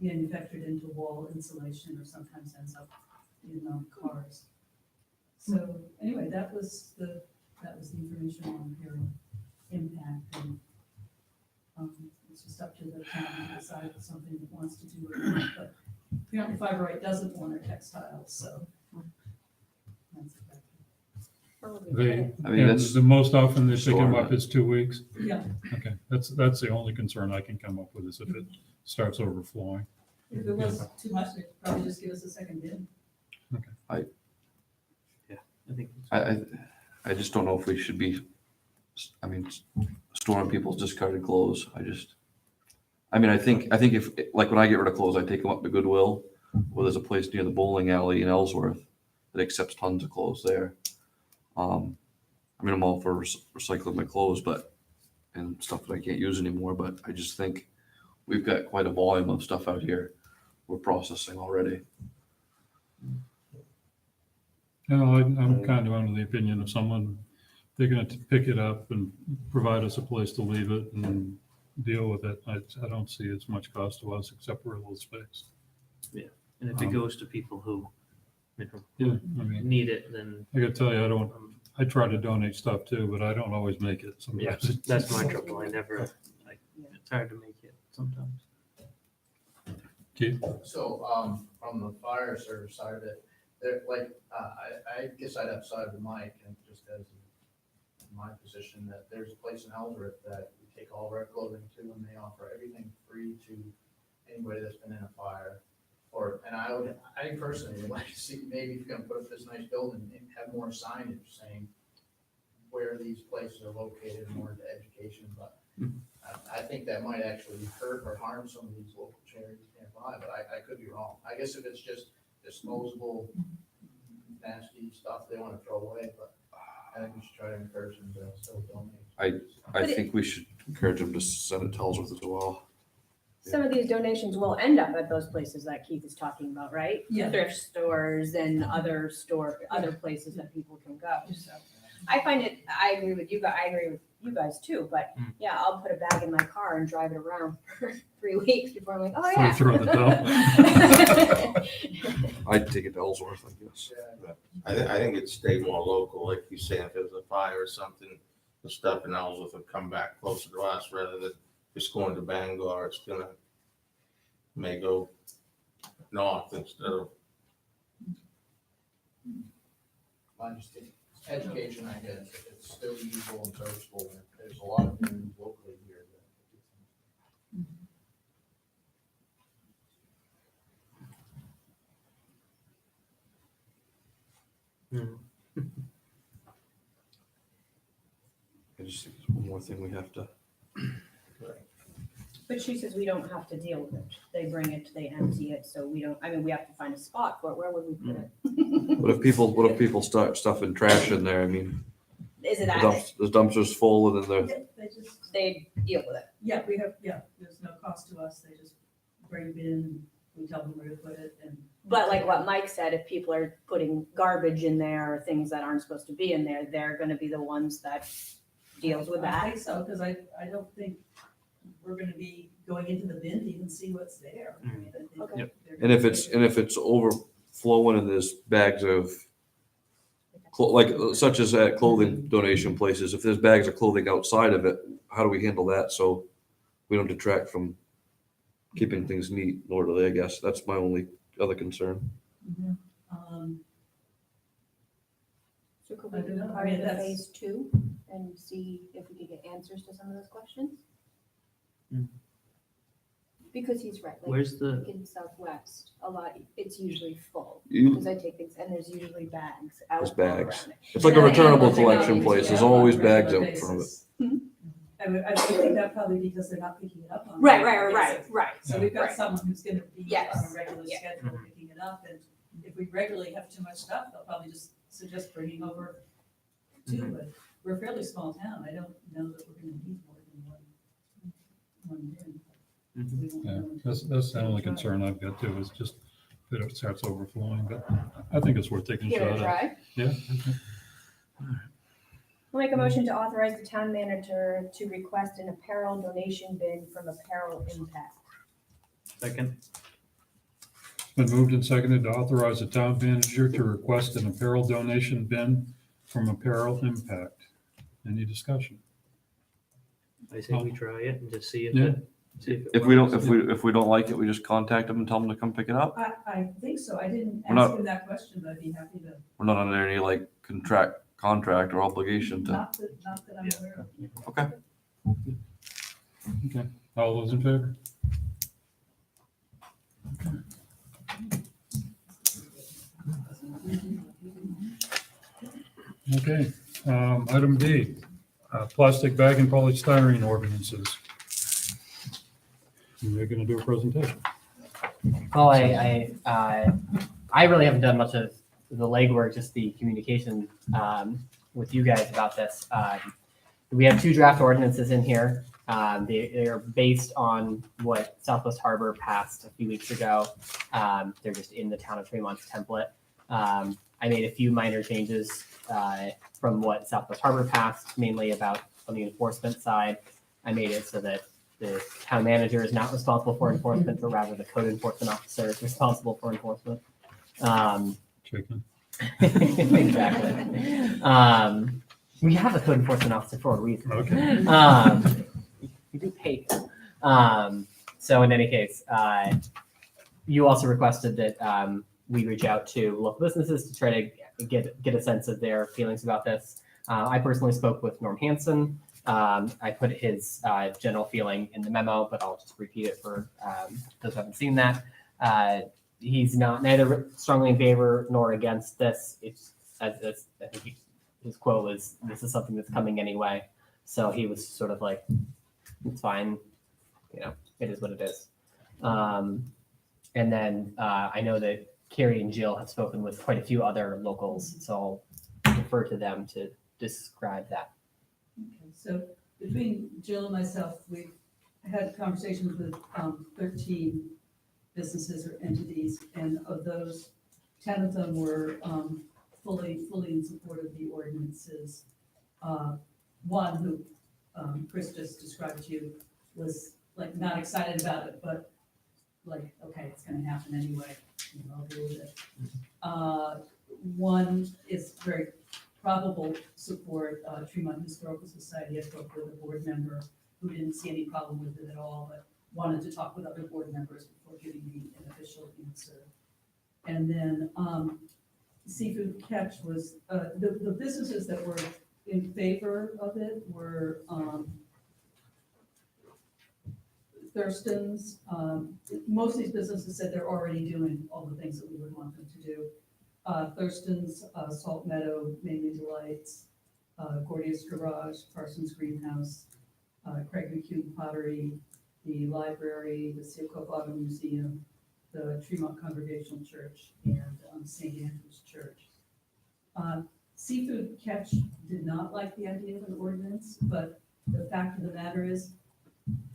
manufactured into wall insulation, or sometimes ends up in cars. So anyway, that was the information on Apparel Impact, and it's just up to the town to decide if it's something it wants to do or not. But apparently Fiberite doesn't want our textiles, so that's the factor. They, I mean, and that's- the most often they pick them Storing up it. is 2 weeks. Yeah, Okay, that's the only concern I can come up with, is if it starts overflowing. if it was too much, they'd probably just give us a second bid. I think I just don't know if we should be, storing people's discarded clothes. I think if, like, when I get rid of clothes, I take them up to Goodwill, where there's a place near the bowling alley in Ellsworth that accepts tons of clothes there. I'm all for recycling my clothes, and stuff that I can't use anymore, but I just think we've got quite a volume of stuff out here we're processing already. I'm kind of under the opinion of someone, they're going to pick it up and provide us a place to leave it and deal with it. I don't see it's much cost to us except for a little space. and if it goes to people who Yeah, I mean, need it, then I gotta tell you, I try to donate stuff too, but I don't always make it. yeah, Sometimes that's my trouble. It's hard to make it sometimes. Keith? So, from the fire service side of it, I guess I'd emphasize with Mike, and just as my position, that there's a place in Ellsworth that we take all of our clothing to, and they offer everything free to anybody that's been in a fire. I personally would like to see, maybe if you're gonna put up this nice building, and have more signage saying where these places are located, more into education, but Mhm. I think that might actually hurt or harm some of these local charities nearby, but I could be wrong. I guess if it's just disposable, nasty stuff they want to throw away, but I think we should try to encourage them to still donate. I think we should encourage them to send it to Ellsworth as well. Some of these donations will end up at those places that Keith is talking about, right? Yeah. Thrift stores and other places that people can go, so. I find it, I agree with you guys too, but Mm. yeah, I'll put a bag in my car and drive it around for 3 weeks before I'm like, oh Throw yeah. it through the dump. I'd take it to Ellsworth, I guess. Yeah. I think it'd stay more local, like you say, if there was a fire or something, the stuff in Ellsworth would come back closer to us rather than just going to Bangor. It's gonna, may go north instead of, I just think education, I guess, it's still usable and searchable, and there's a lot of things locally here that. Mm. I just think it's one more thing we have to. But she says we don't have to deal with it. They bring it, they empty it, so we don't, I mean, we have to find a spot for it. Where would we put it? What if people start stuffing trash in there? I mean, Is it the that, the dumpster's full and then They just, they deal with it? yeah, there's no cost to us, they just bring it in, we tell them where to put it, and. But like what Mike said, if people are putting garbage in there or things that aren't supposed to be in there, they're gonna be the ones that deals with I that. think so, because I don't think we're gonna be going into the bin to even see what's there. I mean, I think Okay. Yep. they're and if it's overflowing and there's bags of such as at clothing donation places, if there's bags of clothing outside of it, how do we handle that so we don't detract from keeping things neat and orderly? I guess that's my only other concern. Mhm. So could I we do don't know. I part mean, of the that's- phase 2 and see if we could get answers to some of those questions? Mm. Because he's right, like Where's the, in Southwest, a lot, it's usually full. You, Because I take things, and there's usually bags out There's all bags. around it. it's like a And then the returnable animals are collection going place. to- There's Yeah, always on a bags regular out in front of it. basis. I think that probably because they're not picking it up on. a Right, regular right, basis. right. So we've got Right. someone who's gonna be Yes. on a regular Yeah. schedule picking it up, and if we regularly have too much stuff, they'll probably just suggest bringing over two, but we're a fairly small town, I don't know that we're gonna need more than one bin. Mhm. We won't Yeah, know until- that's the only concern I've got too, is just that it starts overflowing, but I think it's worth taking a Give it a shot at. try. Yeah. I'll make a motion to authorize the town manager to request an apparel donation bin from Apparel Impact. second? It's been moved and seconded to authorize the town manager to request an apparel donation bin from Apparel Impact. Any discussion? I say we try it and just see if Yeah. it, see if it If we don't, works. if we don't like it, we just contact them and tell them to come pick it up. I think so, I didn't We're not- ask him that question, but I'd be happy to, We're not under any like contract or obligation to. not that I'm aware of. Okay. Okay, all those in favor? Okay, item D, plastic bag and polystyrene ordinances. You're gonna do a presentation. Well, I really haven't done much of the legwork, just the communication with you guys about this. We have two draft ordinances in here. They are based on what Southwest Harbor passed a few weeks ago. They're just in the town of Tremont's template. I made a few minor changes from what Southwest Harbor passed, mainly about on the enforcement side. I made it so that the town manager is not responsible for enforcement, but rather the code enforcement officer is responsible for enforcement. Chicken. Exactly. We have a code enforcement officer for a reason. Okay. We do pay him. So in any case, you also requested that we reach out to local businesses to try to get a sense of their feelings about this. I personally spoke with Norm Hansen. I put his general feeling in the memo, but I'll just repeat it for those who haven't seen that. He's neither strongly in favor nor against this. It's as I think his quote was, "This is something that's coming anyway." So he was sort of like, "It's fine, it is what it is." And then I know that Carrie and Jill have spoken with quite a few other locals, so I'll defer to them to describe that. Okay, so between Jill and myself, we've had conversations with 13 businesses or entities, and of those, 10 of them were fully in support of the ordinances. One who Chris just described to you was like not excited about it, but like, okay, it's gonna happen anyway, I'll deal with it. One is very probable support, Tremont Historical Society. I spoke with a board member who didn't see any problem with it at all, but wanted to talk with other board members before giving me an official answer. And then Seafood Catch was, the businesses that were in favor of it were Thurston's. Most of these businesses said they're already doing all the things that we would want them to do. Thurston's, Salt Meadow, Mainly Delights, Gordius Garage, Parsons Greenhouse, Craig McCune Pottery, the library, the Seacliff Auto Museum, the Tremont Congregational Church, and St. Andrew's Church. Seafood Catch did not like the idea of an ordinance, but the fact of the matter is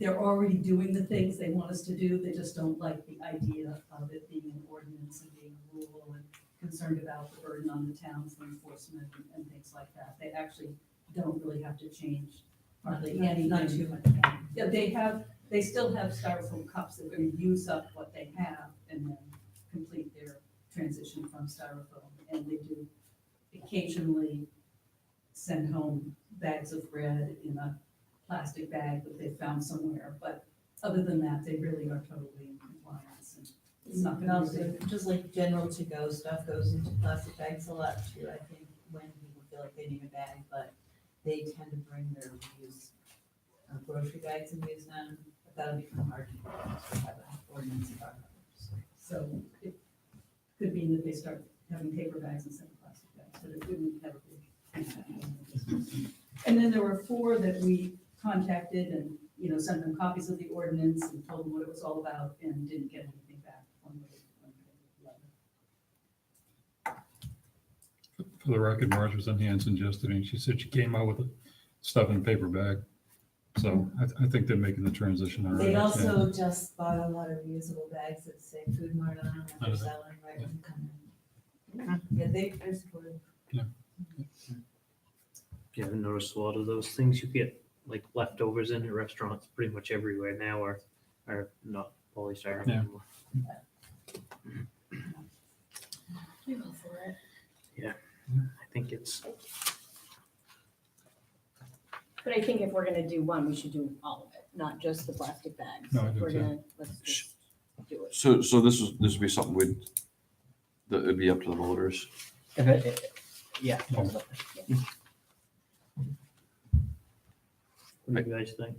they're already doing the things they want us to do. They just don't like the idea of it being an ordinance and being a rule, and concerned about the burden on the towns for enforcement and things like that. They actually don't really have to change hardly anything. Not too much. Yeah, they still have styrofoam cups that are going to use up what they have and then complete their transition from styrofoam. And they do occasionally send home bags of bread in a plastic bag that they found somewhere. But other than that, they really are totally in compliance. And it's not And going also, to just like general to-go stuff goes into plastic bags a lot too, I think, when people feel like they need a bag, but they tend to bring their reused grocery bags and use them, but that'll become hard to have an ordinance about that. So it could mean that they start having paper bags instead of plastic bags, but it wouldn't have a big impact on the business. And then there were 4 that we contacted and, sent them copies of the ordinance and told them what it was all about and didn't get anything back one way or the other. For the record, Marge was in Hanson yesterday, and she said she came out with stuff in a paper bag. So I think they're making the transition already. They also just bought a lot of reusable bags that say Food Mart on them, that they're selling right when you come in. Yeah, they're supportive. You haven't noticed a lot of those things you get like leftovers in at restaurants pretty much everywhere now are not polystyrene Yeah. anymore. I think it's, But I think if we're gonna do one, we should do all of it, not just the plastic bags. No, I If do we're too. gonna, let's just do it. So this would be something that would be up to the voters. Yeah. what do you guys think?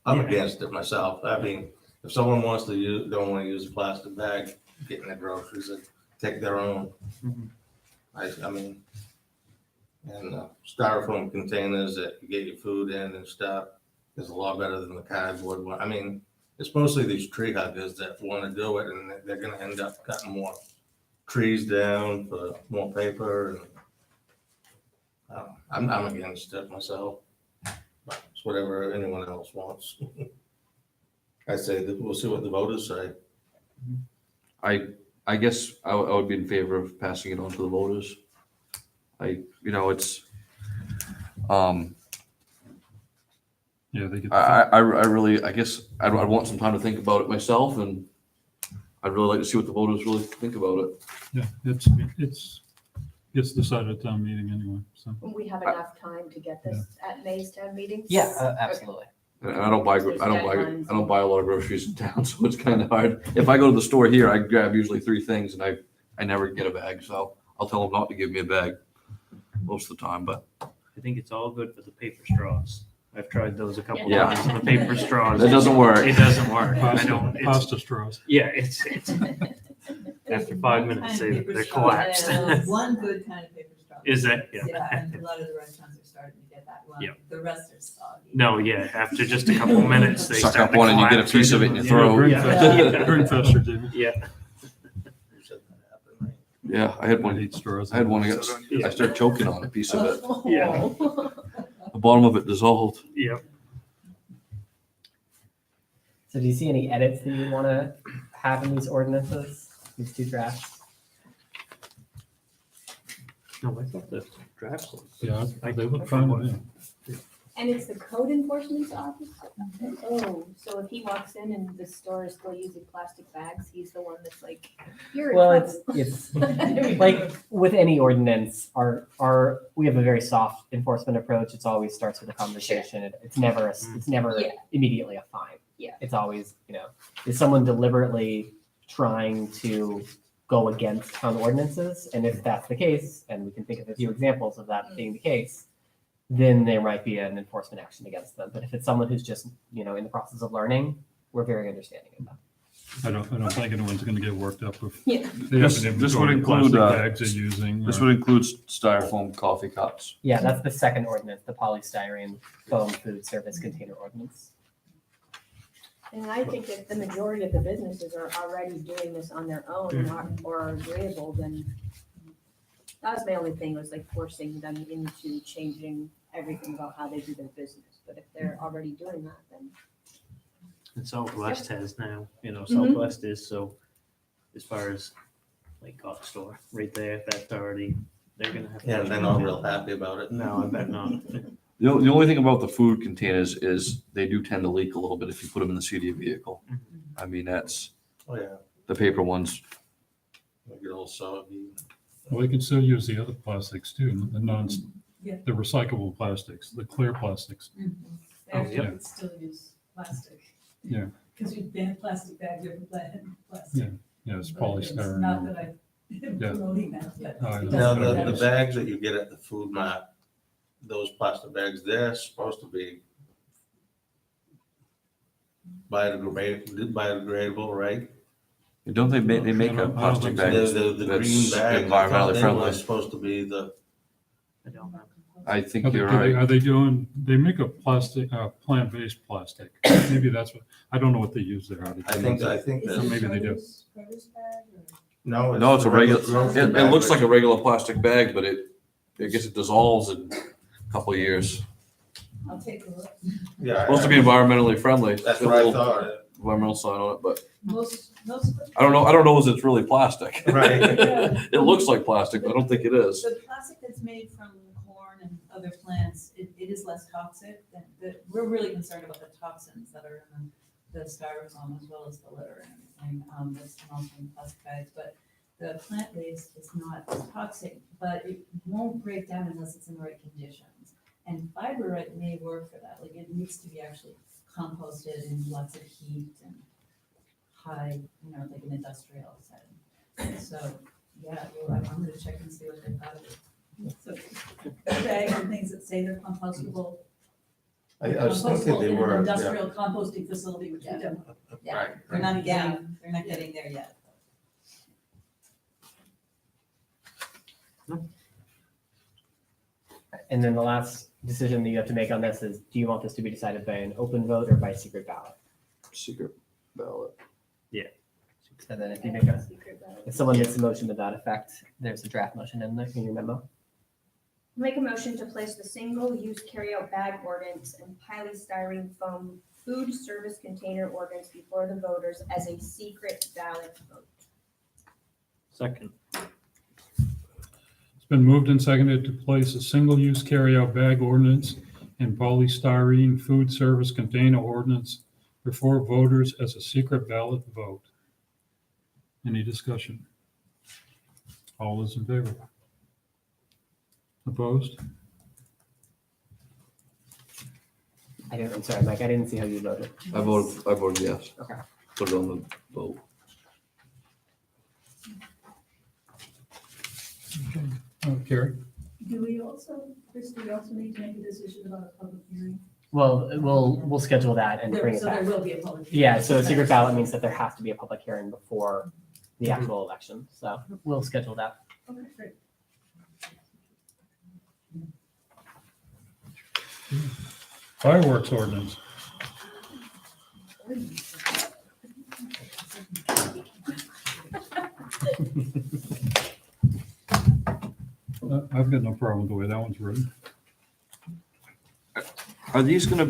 I'm Yeah. against it myself. I mean, if someone wants to use, don't want to use a plastic bag, getting their groceries, and take their own. Mhm. I mean, and styrofoam containers that you get your food in and stuff is a lot better than the cardboard one. I mean, it's mostly these tree huggers that want to do it, and they're gonna end up cutting more trees down for more paper, and I'm against it myself. But it's whatever anyone else wants. I say that we'll see what the voters say. I guess I would be in favor of passing it on to the voters. It's, Yeah, they get. I really, I guess I'd want some time to think about it myself, and I'd really like to see what the voters really think about it. Yeah, it's gets decided at town meeting anyway, so. Will we have enough time to get this at May's town meetings? Yeah, absolutely. And I don't buy, There's I deadlines. don't buy a lot of groceries in town, so it's kind of hard. If I go to the store here, I grab usually 3 things, and I never get a bag, so I'll tell them not to give me a bag most of the time, but I think it's all good for the paper straws. I've tried those a couple Yeah. times, and the paper straws. that doesn't work. It doesn't work. I don't, it's, Pasta straws. yeah, it's, There's After 5 one minutes, kind of paper they're straw collapsed. and One good kind of paper straw. Is that? Yeah, Yeah. and a lot of the restaurants are starting to get that one. Yep. The rest are soggy. No, yeah, after just a couple minutes, they Suck start up to one and you get a collapse piece of right it in your the- throat. Yeah. Drink faster, Jimmy. Yeah. You said that happened, right? Yeah, I had one. Eat straws. I had one. I started choking on a piece of it. Oh. Yeah. The bottom of it dissolved. Yeah. So do you see any edits that you want to have in these ordinances, these two drafts? No, I thought the drafts. Yeah, they look fine to me. And it's the code enforcement's office? Oh, so if he walks in and the store is still using plastic bags, he's the one that's like, you're. Well, it's like with any ordinance, we have a very soft enforcement approach. It's always starts with a conversation. It's never, it's never Yeah. immediately a fine. Yeah. It's always, is someone deliberately trying to go against town ordinances? And if that's the case, and we can think of a few examples of that being the case, then there might be an enforcement action against them. But if it's someone who's just, in the process of learning, we're very understanding of that. I don't think anyone's gonna get worked up if Yeah. they This- have an this would inventory include, plastic bags they're using. This or- would include styrofoam coffee cups. Yeah, that's the second ordinance, the polystyrene foam food service container ordinance. And I think if the majority of the businesses are already doing this on their own and or agreeable, then that was my only thing, was like forcing them into changing everything about how they do their business. But if they're already doing that, then. And Southwest has now, Mm-hmm. Southwest is, so as far as like coffee store right there, that's already, they're gonna have. to- Yeah, they're not real happy about it. No, I bet not. The only thing about the food containers is they do tend to leak a little bit if you put them in the seat of your vehicle. I mean, that's, Oh, yeah. the paper ones. They get all soggy. Well, they can still use the other plastics too, Yeah. the recyclable plastics, the clear plastics. They Oh, actually yeah. could still use plastic. Yeah. Because we ban plastic bags over plastic. Yeah, it's But it's polystyrene. not that I'm Yeah. promoting that, but. Oh, I it know. does Now, have the that. bags that you get at the food mart, those plastic bags, they're supposed to be biodegradable, right? Don't they make a I don't plastic think bag so. The that's green bag, I thought environmentally they friendly? were supposed to be the, I don't know. I think Are they- you're do they- right. Are they doing, they make a plastic, plant-based plastic. Maybe that's what, I don't know what they use there. I think Is that, it maybe they do. produce bag or? no. No, it's a regular, grocery it bag, looks right? like a regular plastic bag, but I guess it dissolves in a couple of years. I'll take a look. Yeah. Supposed to be environmentally friendly. That's A what I little thought. Environmental sign on it, but Most of them. I don't know if it's really plastic. Right. It looks like plastic, but I don't think it is. The plastic that's made from corn and other plants, it is less toxic than, we're really concerned about the toxins that are in the styrofoam as well as the litter and everything, that's also in plastic bags, but the plant waste is not toxic, but it won't break down unless it's in the right conditions. And fiber may work for that, like it needs to be actually composted in lots of heat and high, like an industrial setting. So, yeah, I'm gonna check and see what they thought of it. So, bags and things that say they're compostable. I was thinking compostable they in an were, yeah. Industrial composting facility, which we don't, yeah, Right, they're right. not getting there yet. And then the last decision that you have to make on this is, do you want this to be decided by an open vote or by secret ballot? Secret ballot. And then if someone makes a motion to that effect, there's a draft motion in your memo. Make a motion to place the single-use carryout bag ordinance and polystyrene foam food service container ordinance before the voters as a secret ballot vote. Second. It's been moved and seconded to place a single-use carryout bag ordinance and polystyrene food service container ordinance before voters as a secret ballot vote. Any discussion? All those in favor? Opposed? I'm sorry, Mike, I didn't see how you voted. I voted yes. Okay. Put it on the vote. Carrie? Do we also, Chris, do we also need to make a decision about a public hearing? Well, we'll schedule that and bring it So there back. will be a public hearing. Yeah, so a secret ballot means that there has to be a public hearing before the actual election. So we'll schedule that. Okay, great. Fireworks ordinance. I've got no problem with the way that one's written. Are these gonna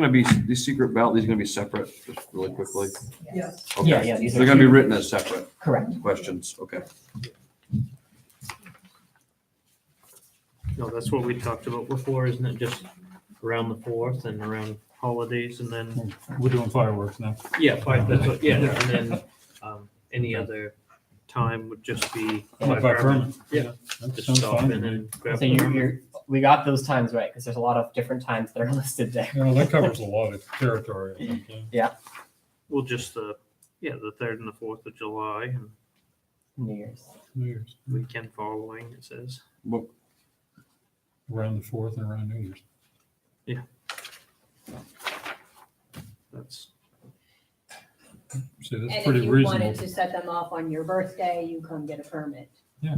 be, these secret ballot, these gonna be separate, just really quickly? Yes. Okay. Yeah, these are They're gonna be two- written as separate Correct. questions, okay. No, that's what we talked about before, isn't it? Just around the 4th and around holidays and then, We're doing fireworks now. yeah, that's what, yeah, and then, any other time would just be. By permit. Yeah. That Just sounds stop fine. in and grab. So the permit. we got those times right because there's a lot of different times that are listed there. You know, that covers a lot of territory, I think, yeah. Well, just the 3rd and the 4th of July and New Year's. New Year's, weekend following, it says. Well, around the 4th and around New Year's. That's, See, that's And pretty if you reasonable. wanted to set them off on your birthday, you come get a permit. yeah,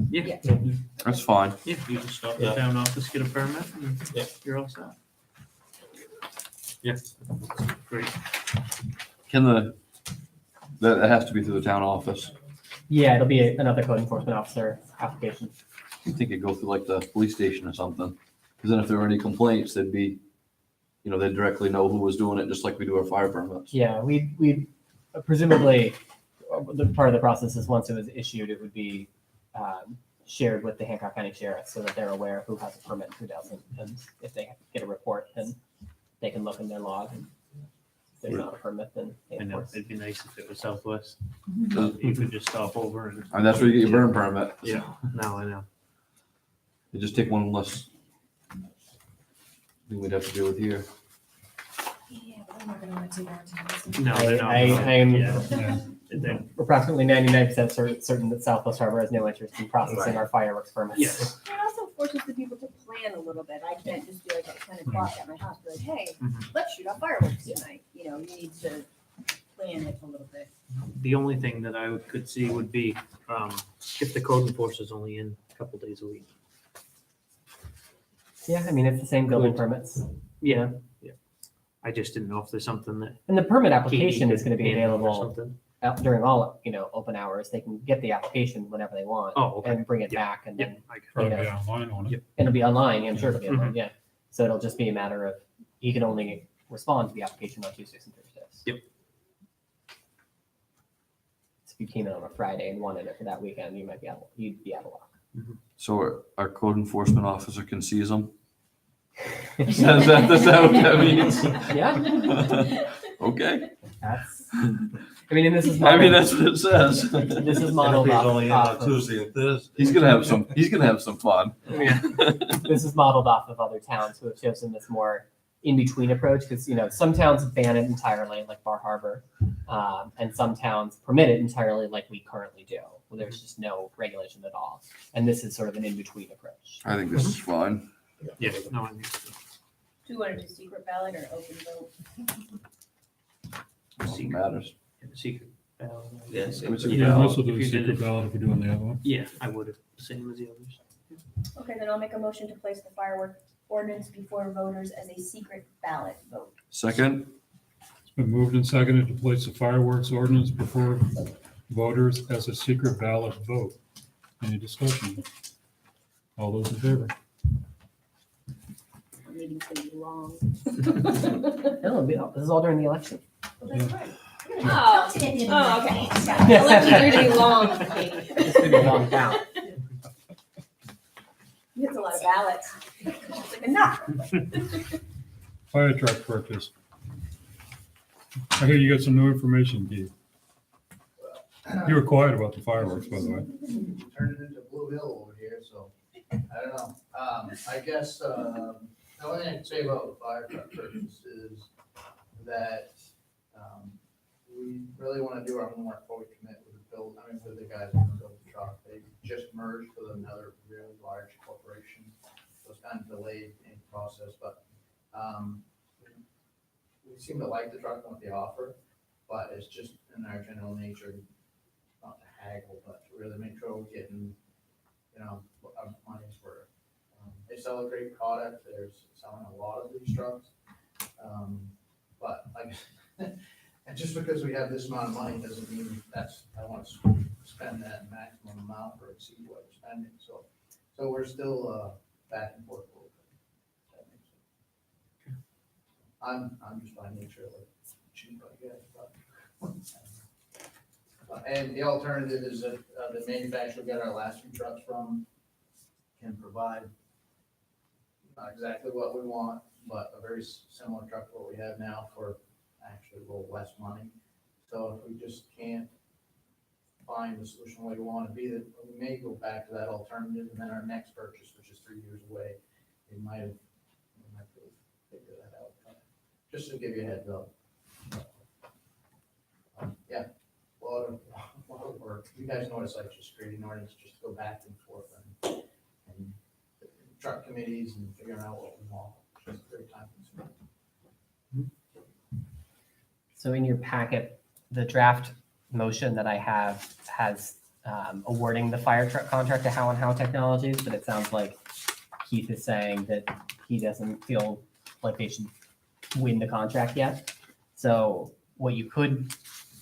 that's fine. yeah, you just stop at the town office, get a permit, and you're all set. Yeah, great. Can that has to be through the town office? Yeah, it'll be another code enforcement officer application. I think it'd go through like the police station or something, because then if there were any complaints, they'd be, they'd directly know who was doing it, just like we do our fire permits. Yeah, we presumably, the part of the process is once it was issued, it would be shared with the Hancock County Sheriff so that they're aware of who has a permit and who doesn't. And if they get a report, then they can look in their log. And if there's not a permit, then they I know, enforce. it'd be nice if it was Southwest. And You could just stop over and, that's where you get your burn permit. yeah, no, I know. You just take one less thing we'd have to deal with here. Yeah, but I'm not gonna want to take our time. No, they're not. I am Yeah, Yeah. they're- approximately 99% certain that Southwest Harbor has no interest in processing our fireworks permits. Yes. It also forces the people to plan a little bit. I can't just be like at 10 o'clock at my house, be like, hey, Mhm. let's shoot off fireworks tonight. You need to plan it a little bit. The only thing that I could see would be, if the code enforcer's only in a couple days a week. Yeah, I mean, it's the same building permits. Yeah, yeah. I just didn't know if there's something that. And the permit Katie application is could going to be handle or available something. during all, open hours. They can get the application whenever they want Oh, okay. and bring it Yeah. back and Yeah, then I got it. Probably be online on it. Yep. it'll be online. I'm sure it'll be Mm-hmm. online, yeah. So it'll just be a matter of, he can only respond to the application on Tuesdays and Thursdays. Yep. So if you came in on a Friday and wanted it for that weekend, you'd be out of luck. So our code enforcement officer can seize them? Is that what that means? Yeah, Okay. that's, I mean, and this is. I mean, modeled- that's what it says. This is modeled off of, Tuesday and Thursday. He's gonna have some fun. Yeah. this is modeled off of other towns who have chosen this more in-between approach, because, some towns ban it entirely, like Bar Harbor, and some towns permit it entirely like we currently do, where there's just no regulation at all. And this is sort of an in-between approach. I think this is fine. Yeah, no, I mean, Do you want to do secret ballot or open vote? Nothing matters. secret ballot. Yes. It was a Yeah, ballot. also do If a you did secret it- ballot if we're doing the other one. Yeah, I would have, same as the others. Okay, then I'll make a motion to place the firework ordinance before voters as a secret ballot vote. Second, It's been moved and seconded to place the fireworks ordinance before voters as a secret ballot vote. Any discussion? All those in favor? The meeting's gonna be long. This is all during the election. Oh, okay. Elections are too long. It's gonna be a long town. It's a lot of ballots. It's like enough. Fire truck purchase. I hear you got some new information, Dee. You were quiet about the fireworks, by the way. Turned it into Blue Hill over here, so I don't know. I guess, the only thing I can say about the fire truck purchase is that, we really want to do our homework before we commit with with the guys who build the truck. They just merged with another really large corporation, so it's kind of delayed in the process, but, we seem to like the truck and what they offer, but it's just in our general nature not to haggle, but really make sure we're getting, you know, what our money's worth. They sell a great product, they're selling a lot of these trucks. But like, and just because we have this amount of money doesn't mean I want to spend that maximum amount or exceed what we're spending, so we're still, back and forth a little bit. If that makes sense. I'm just by nature like cheap, I guess, but. And the alternative is that, the manufacturer we got our last few trucks from can provide not exactly what we want, but a very similar truck to what we have now for actually a little less money. So if we just can't find the solution the way we want to be, that we may go back to that alternative, and then our next purchase, which is 3 years away, we might have figure that out. Just to give you a heads up. Yeah, a lot of work. You guys know what it's like, just creating ordinance, just go back and forth and truck committees and figuring out what we want. It's just very time consuming. So in your packet, the draft motion that I have has awarding the fire truck contract to How and How Technologies, but it sounds like Keith is saying that he doesn't feel like they should win the contract yet. So what you could,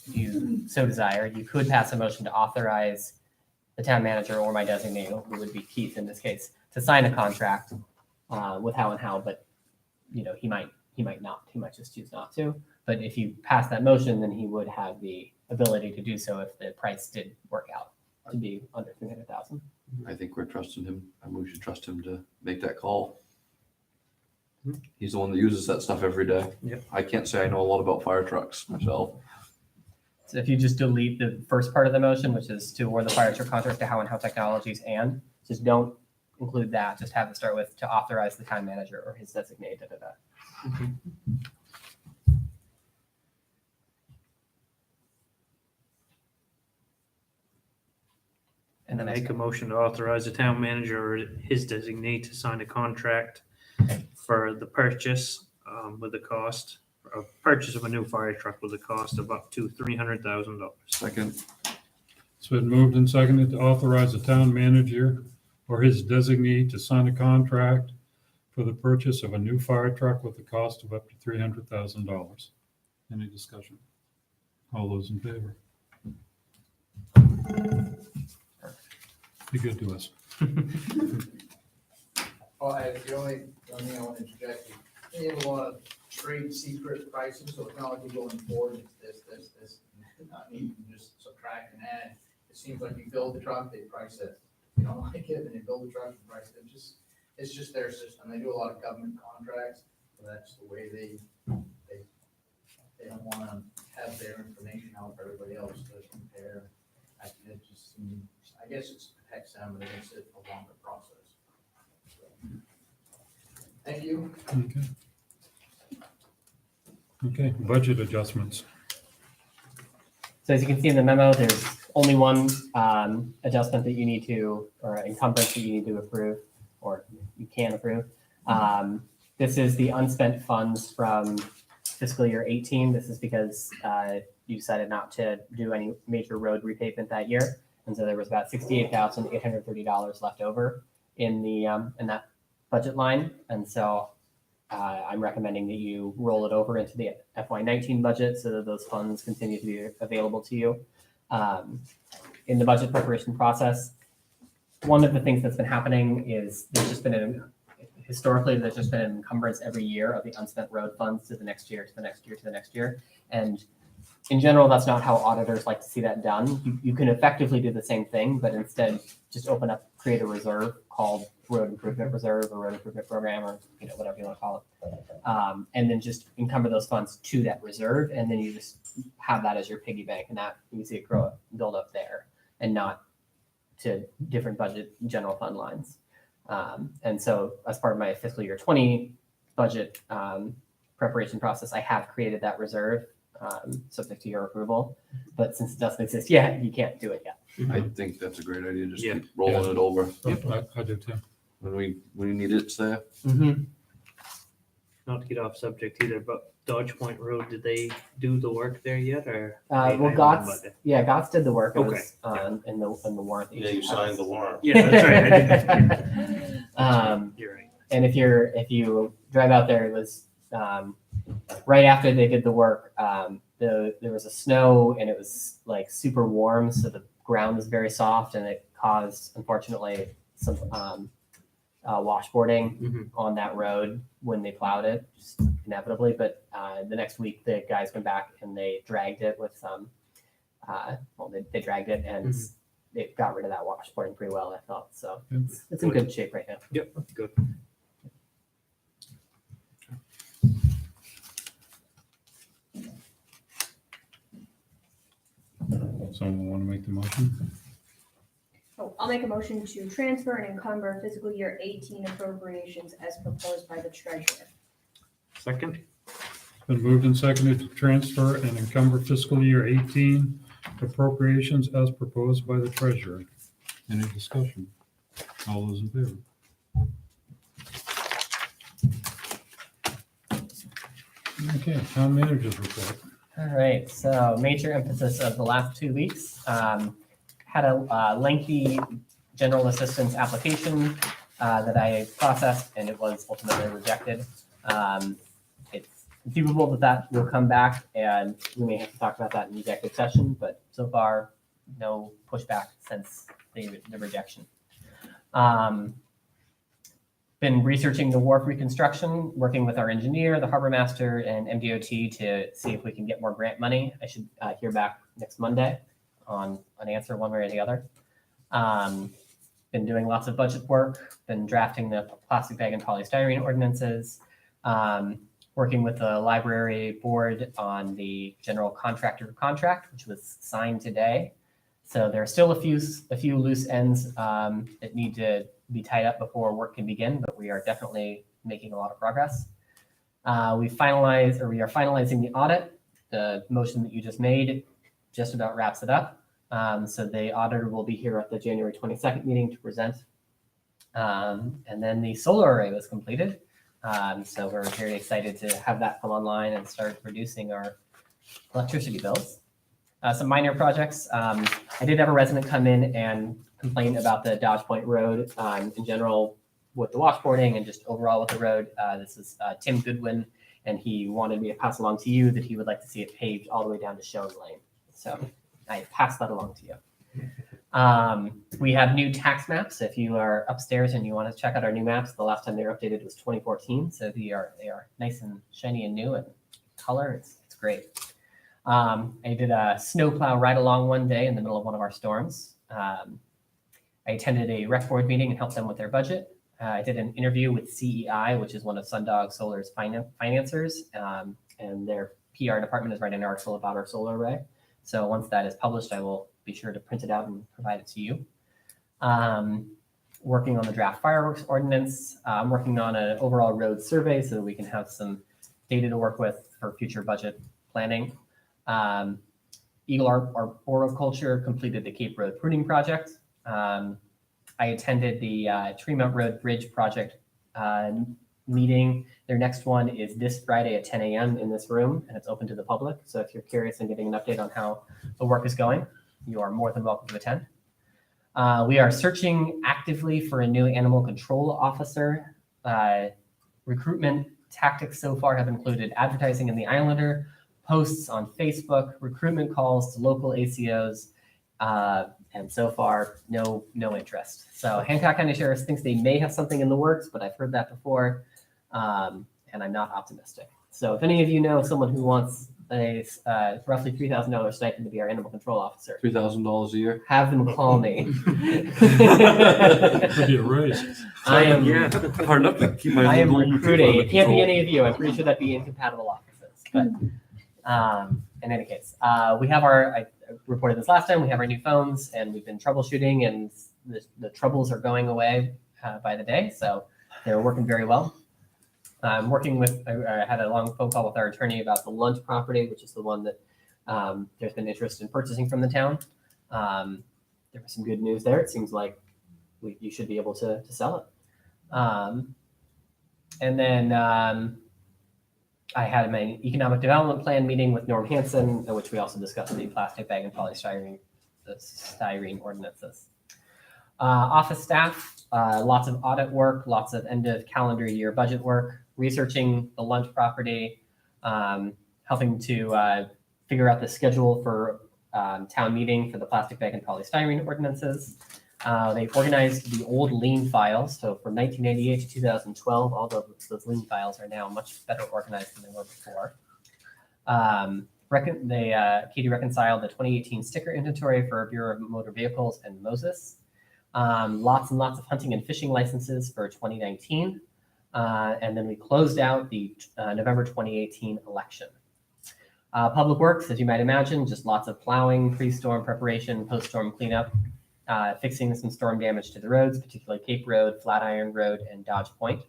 if you so desire, you could pass a motion to authorize the town manager or my designee, who would be Keith in this case, to sign a contract with How and How, but you know, he might not, he might just choose not to. But if you pass that motion, then he would have the ability to do so if the price did work out to be under 300,000. I think we're trusting him, and we should trust him to make that call. He's the one that uses that stuff every day. Yep. I can't say I know a lot about fire trucks myself. So if you just delete the first part of the motion, which is to award the fire truck contract to How and How Technologies, and just don't include that, just have it start with to authorize the town manager or his designate, da, da, da. And then make a motion to authorize the town manager or his designee to sign a contract for the purchase with the cost of purchase of a new fire truck with a cost of up to $300,000. Second, It's been moved and seconded to authorize the town manager or his designee to sign a contract for the purchase of a new fire truck with a cost of up to $300,000. Any discussion? All those in favor? Be good to us. Oh, the only thing I want to interject is they have a lot of trade secret pricing, so it's not like you're going forward, it's this. Not need to just subtract and add. It seems like you build the truck, they price it. You don't like it, and they build the truck and price it. It's just their system. They do a lot of government contracts, so that's the way they don't want to have their information out for everybody else to compare. It just seems, I guess it protects them, but it makes it a longer process. So, thank you. Okay, budget adjustments. So as you can see in the memo, there's only one adjustment that you need to, or encumbrance that you need to approve, or you can approve. This is the unspent funds from fiscal year 18. This is because you decided not to do any major road repavement that year. And so there was about $68,830 left over in that budget line. And so I'm recommending that you roll it over into the FY19 budget so that those funds continue to be available to you. In the budget preparation process, one of the things that's been happening is historically there's just been an encumbrance every year of the unspent road funds to the next year, to the next year, to the next year. And in general, that's not how auditors like to see that done. You can effectively do the same thing, but instead just create a reserve called road improvement reserve or road improvement program, or whatever you want to call it. And then just encumber those funds to that reserve. And then you just have that as your piggy bank, and that you can see it build up there and not to different budget general fund lines. And so as part of my fiscal year 20 budget preparation process, I have created that reserve subject to your approval. But since it doesn't exist yet, you can't do it yet. I think that's a great idea, just Yeah. keep rolling it over. I do too. When we need it, it's there. Mm-hmm. Not to get off subject either, but Dodge Point Road, did they do the work there yet, or? Well, They- Gotts did the work. It Okay, was in the warrant. that Yeah, you should signed have. the warrant. Yeah, that's right. I did. You're right. And if you drive out there, it was right after they did the work. There was a snow and it was like super warm, so the ground was very soft, and it caused, unfortunately, some washboarding Mhm. on that road when they plowed it, just inevitably. But the next week, the guys went back and they dragged it with they dragged it and Mhm. they got rid of that washboarding pretty well, I thought. So Yep. it's in good shape right now. Yep, good. Someone want to make the motion? Oh, I'll make a motion to transfer and encumber fiscal year 18 appropriations as proposed by the treasurer. Second? Been moved and seconded to transfer and encumber fiscal year 18 appropriations as proposed by the treasurer. Any discussion? All those in favor? Okay, town manager's report. All right, so major emphasis of the last 2 weeks. Had a lengthy general assistance application that I processed, and it was ultimately rejected. It's conceivable that that will come back, and we may have to talk about that in executive session, but so far, no pushback since the rejection. Been researching the wharf reconstruction, working with our engineer, the harbor master, and MDOT to see if we can get more grant money. I should hear back next Monday on an answer one way or the other. Been doing lots of budget work, been drafting the plastic bag and polystyrene ordinances, working with the library board on the general contractor contract, which was signed today. So there are still a few loose ends that need to be tied up before work can begin, but we are definitely making a lot of progress. We are finalizing the audit. The motion that you just made just about wraps it up. So the auditor will be here at the January 22nd meeting to present. And then the solar array was completed. So we're very excited to have that come online and start reducing our electricity bills. Some minor projects. I did have a resident come in and complain about the Dodge Point Road in general with the washboarding and just overall with the road. This is Tim Goodwin, and he wanted me to pass along to you that he would like to see it paved all the way down to Shone Lane. So I passed that along to you. We have new tax maps. If you are upstairs and you want to check out our new maps, the last time they were updated was 2014. So they are nice and shiny and new and color. It's great. I did a snowplow ride along one day in the middle of one of our storms. I attended a rec board meeting and helped them with their budget. I did an interview with CEI, which is one of Sundog Solar's financiers, and their PR department is writing an article about our solar array. So once that is published, I will be sure to print it out and provide it to you. Working on the draft fireworks ordinance. I'm working on an overall road survey so that we can have some data to work with for future budget planning. Eagle Arboriculture completed the Cape Road pruning project. I attended the Tremont Road Bridge project meeting. Their next one is this Friday at 10 a.m. in this room, and it's open to the public. So if you're curious and getting an update on how the work is going, you are more than welcome to attend. We are searching actively for a new animal control officer. Recruitment tactics so far have included advertising in the Islander, posts on Facebook, recruitment calls to local ACOs, and so far, no interest. So Hancock County Sheriff thinks they may have something in the works, but I've heard that before, and I'm not optimistic. So if any of you know someone who wants a roughly $3,000 stipend to be our animal control officer, $3,000 a year. have them call me. Could be a raise. I am Hard enough to keep my. I am golden recruiting. retriever It can't be under any of you. I'm pretty sure that'd be incompatible offices. But in any case, we have I reported this last time. We have our new phones, and we've been troubleshooting, and the troubles are going away by the day. So they're working very well. I'm working with. I had a long phone call with our attorney about the Lunt property, which is the one that there's been interest in purchasing from the town. There was some good news there. It seems like you should be able to sell it. And then I had my economic development plan meeting with Norm Hansen, in which we also discussed the plastic bag and polystyrene ordinances. Office staff, lots of audit work, lots of end of calendar year budget work, researching the lunch property, helping to figure out the schedule for town meeting for the plastic bag and polystyrene ordinances. They organized the old lien files. So from 1998 to 2012, all those lien files are now much better organized than they were before. Katie reconciled the 2018 sticker inventory for Bureau of Motor Vehicles and Moses. Lots and lots of hunting and fishing licenses for 2019. And then we closed out the November 2018 election. Public Works, as you might imagine, just lots of plowing, pre-storm preparation, post-storm cleanup, fixing some storm damage to the roads, particularly Cape Road, Flatiron Road, and Dodge Point,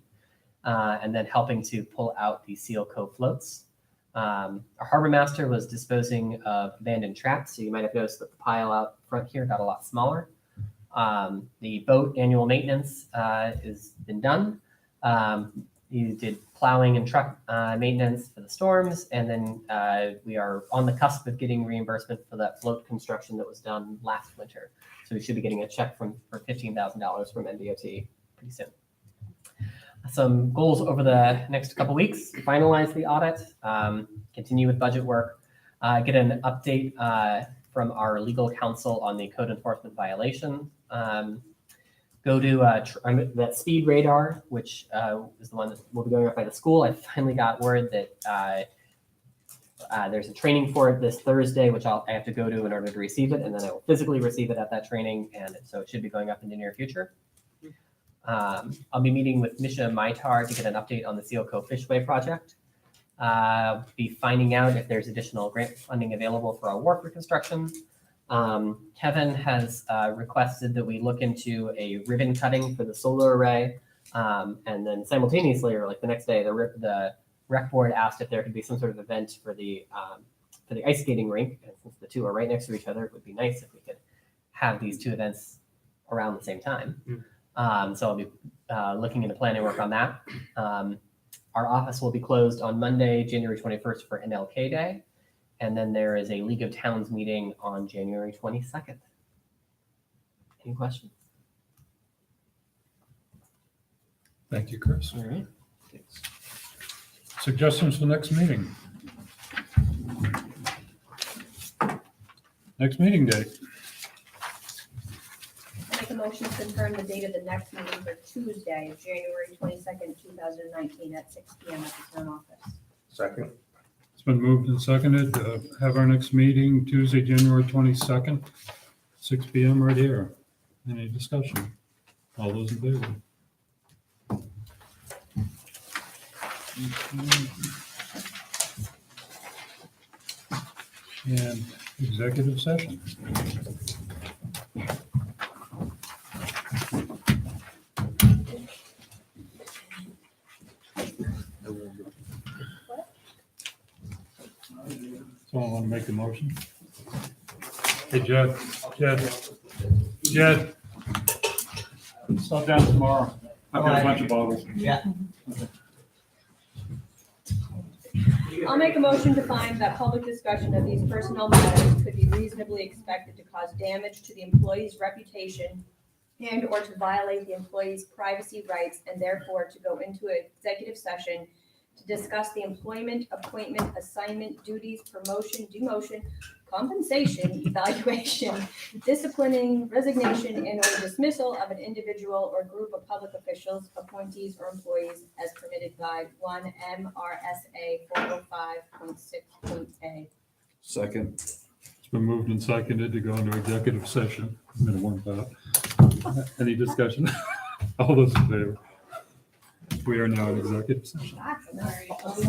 and then helping to pull out the Seal Cove floats. Our harbor master was disposing of abandoned traps, so you might have noticed that the pile out front here got a lot smaller. The boat annual maintenance has been done. You did plowing and truck maintenance for the storms, and then we are on the cusp of getting reimbursement for that float construction that was done last winter. So we should be getting a check for $15,000 from NDOT pretty soon. Some goals over the next couple weeks: finalize the audit, continue with budget work, get an update from our legal counsel on the code enforcement violation. Go to that speed radar, which is the one that will be going up by the school. I finally got word that there's a training for it this Thursday, which I have to go to in order to receive it, and then I will physically receive it at that training, and so it should be going up in the near future. I'll be meeting with Misha Maitar to get an update on the Seal Cove Fishway project. Be finding out if there's additional grant funding available for our wharf reconstruction. Kevin has requested that we look into a ribbon cutting for the solar array. And then simultaneously, or like the next day, the rec board asked if there could be some sort of event for the ice skating rink. And since the two are right next to each other, it would be nice if we could have these two events around the same time. So I'll be looking into planning work on that. Our office will be closed on Monday, January 21st for NLK Day. And then there is a League of Towns meeting on January 22nd. Any questions? Thank you, Chris. All right. Suggestions for next meeting? Next meeting date. I make a motion to confirm the date of the next meeting for Tuesday, January 22nd, 2019 at 6 PM at the town office. Second. It's been moved and seconded to have our next meeting Tuesday, January 22nd, 6 PM right here. Any discussion? All those in favor? And executive session. Someone want to make a motion? Hey, Jed. Stop down tomorrow. I've got a bunch of bottles. Yeah. I'll make a motion to find that public discussion of these personnel matters could be reasonably expected to cause damage to the employee's reputation and or to violate the employee's privacy rights, and therefore to go into an executive session to discuss the employment, appointment, assignment, duties, promotion, demotion, compensation, evaluation, disciplining, resignation, and or dismissal of an individual or group of public officials, appointees, or employees as permitted by 1 MRSA 405.6.a. Second. It's been moved and seconded to go into executive session. I'm going to warn that. Any discussion? All those in favor? We are now in executive session. That's nice.